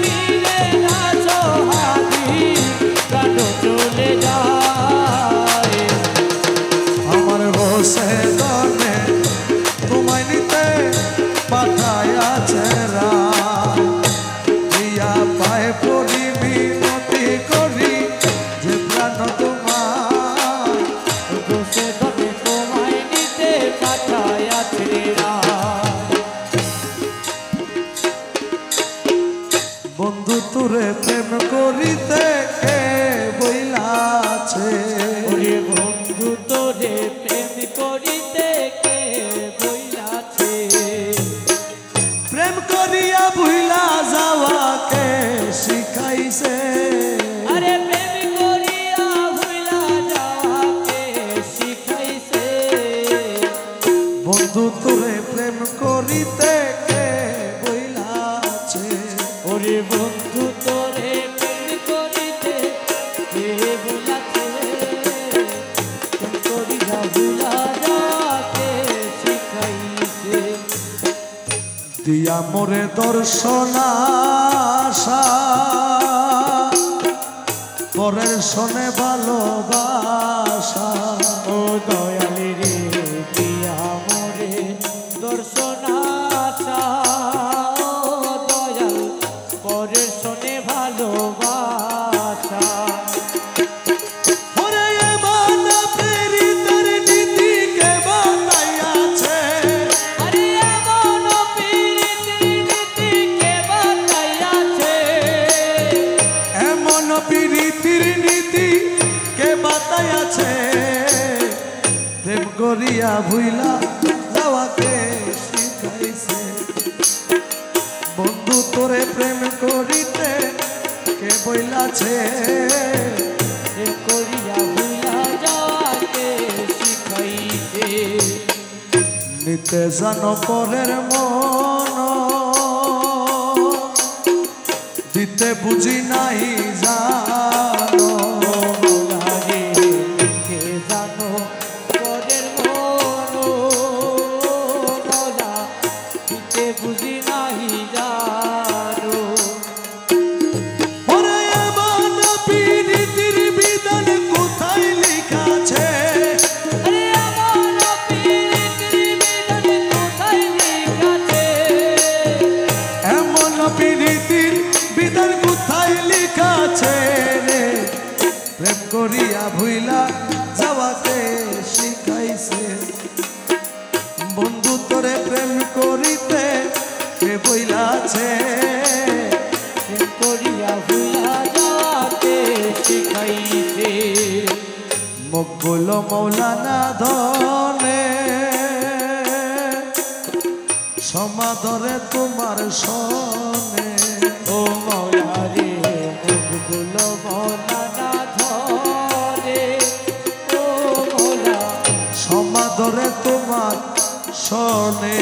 বিনে না সহাদির প্রাণ চলে যায় আমার বসে দনে তোমায় নিতে পাঠায়াছে রায় প্রিয়া পায়ে পড়ি মিনতি করি যে প্রাণ তোমায় বসে তবে তোমায় নিতে পাঠায়াছে বন্ধু তোরে প্রেম করিতে কে বইলাছে ওরে বন্ধু তোরে প্রেম করিতে কে বইলাছে প্রেম করিয়া ভুইলা যাওয়াকে শিখাইছে আরে প্রেম করিয়া ভুলা যাওয়াকে শিখাইছে বন্ধু তোরে প্রেম করিতে কে বইলাছে ওরে বন্ধু তোরে প্রেম করিতে কে বইলাছে প্রেম করিয়া ভুলা যাওয়াকে শিখাইছে দিয়া মোরে দর্শনাশা পরের শোনে ভালোবাসা ও দয়ালি রে দিয়া মোরে দর্শনাশা ও দয়াল পরের শোনে ভালোবাসা ওরে এমন প্রেরিতের নীতি কে বাতাইয়াছে আরে এমন পীড়িতের নীতি কে বাতাইয়াছে এমন প্রীতির নীতি কে বাতাইয়াছে প্রেম করিয়া ভুইলা যাওয়াকে শিখাইছে বন্ধু তোরে প্রেম করিতে কে বইলাছে প্রেম করিয়া ভুলা যাওয়াকে শিখাইছে নিতে জানো পরের মন দিতে বুঝি নাই জানো মোলারে কে জানো পরের মন মোলা দিতে বুঝি নাহি জানো ওরে এমন প্রীতির বিধান কোথায় লিখাছে আরে এমন পীড়িতের বিধান কোথায় লিখাছে এমন প্রীতির বিধান কোথায় লিখাছে রে প্রেম করিয়া ভুইলা যাওয়াকে শিখাইছে বন্ধু তোরে প্রেম করিতে কে বইলাছে প্রেম করিয়া ভুলা যাওয়াকে শিখাইছে মকবুল মৌলানা ধনে সমাদরে তোমার সনে ও মৌলারে মুখগুলো মৌলানা ধরে ও মৌলা সমাদরে তোমার সনে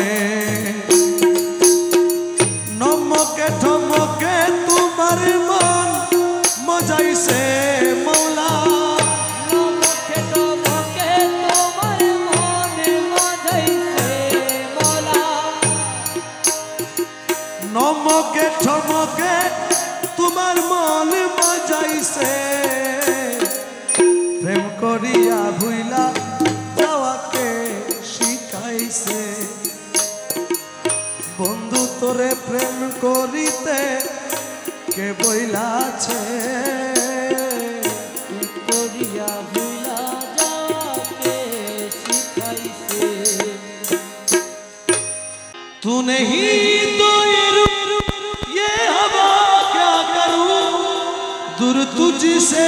নমকে ঠমকে তোমার মন মজাইছে মৌলা নমকে তোমাকে তোমার মনে মজাইছে মৌলা নমকে ঠমকে তোমার মন মজাইছে প্রেম করিয়া ভুইলা যাওয়াকে শিখাইছে বন্ধু তোরে প্রেম করিতে কে বইলাছে প্রেম করিয়া ভুলা যাওয়াকে শিখাইছে तू नहीं तो ये हवा क्या करूं दूर तुझसे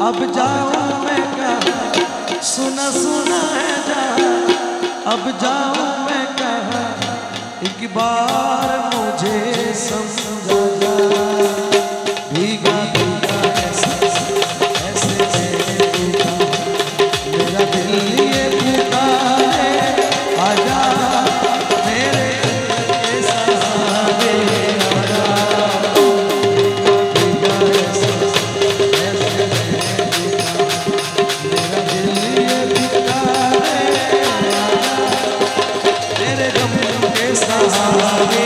अब जाऊं मैं कहाँ, सुना सुना है जहाँ, अब जाऊं मैं कहाँ, एक बार मुझे समझा जा। भीगा भीगा ऐसे मैं भूखा, मेरा दिल ये पुकारे, आजा मेरे के सहारे आजा। भीगा भीगा ऐसे मेरा दिल ये पुकारे, तेरे गम के सहारे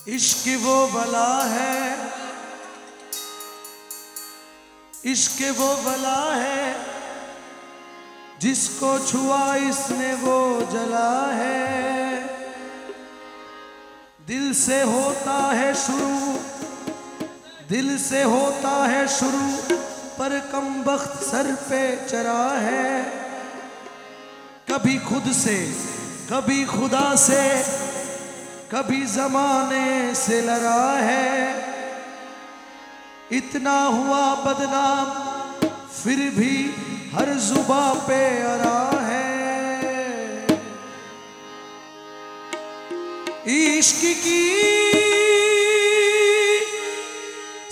इश्क वो भला है, इश्क वो भला है, जिसको छुआ इसने वो जला है। दिल से होता है शुरू, दिल से होता है शुरू, पर कमबख्त सर पे चढ़ा है। कभी खुद से, कभी खुदा से, कभी जमाने से लड़ा है। इतना हुआ बदनाम फिर भी हर जुबा पे अरा है। इश्क की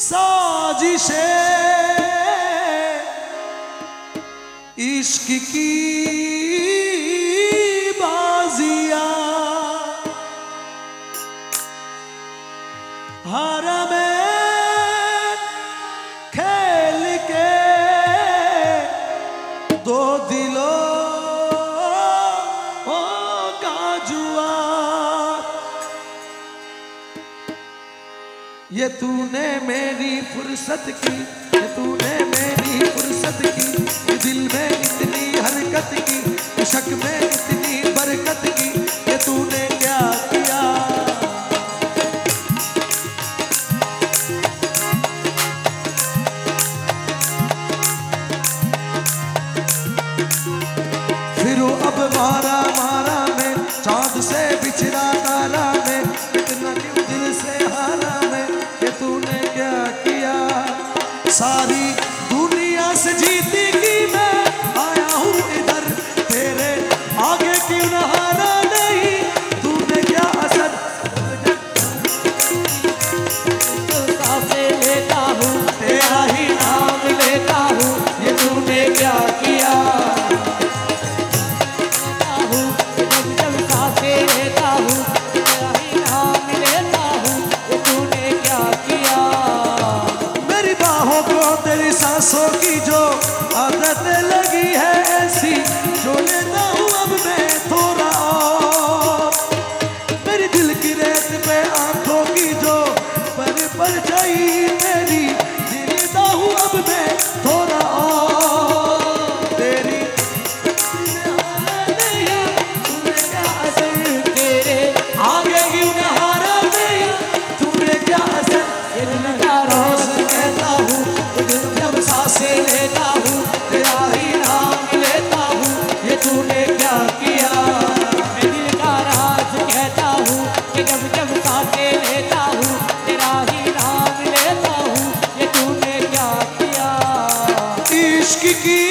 साजिशें, इश्क की बाजियां, हरम ये तूने मेरी फुर्सत की, ये तूने मेरी फुर्सत की, ये दिल में इतनी हरकत की, इश्क में इतनी बरकत की, ये तूने क्या किया। फिर अब मारा मारा में चांद से बिछड़ा तारा में, इतना क्यों दिल से हारा में, ये तूने क्या किया। सारी दुनिया से जीती की मैं आया हूँ इधर, तेरे आगे क्यों न हारा नहीं, तूने क्या असर। सांसें लेता हूँ तेरा ही नाम लेता हूँ, ये तूने क्या किया। लेता हूँ तेरा ही नाम लेता हूँ, ये तूने क्या किया। मेरी बाहों को तेरी सांसों की जो आदत लगी है ऐसी, जो लेता हूँ अब मैं थोड़ा और। मेरी दिल की रेत पे आंखों की जो पर जाई मेरी, जीता हूँ अब मैं थोड़ा और। तेरी आगे क्यों न हारा नहीं, तूने क्या असर। ये दिल का रोज कहता हूँ, जब सांसें लेता हूँ तेरा ही नाम लेता हूँ, ये तूने क्या किया। मैं दिल का राज कहता हूँ कि जब जब सांसें लेता हूँ तेरा ही नाम लेता हूँ, ये तूने क्या किया। इश्क की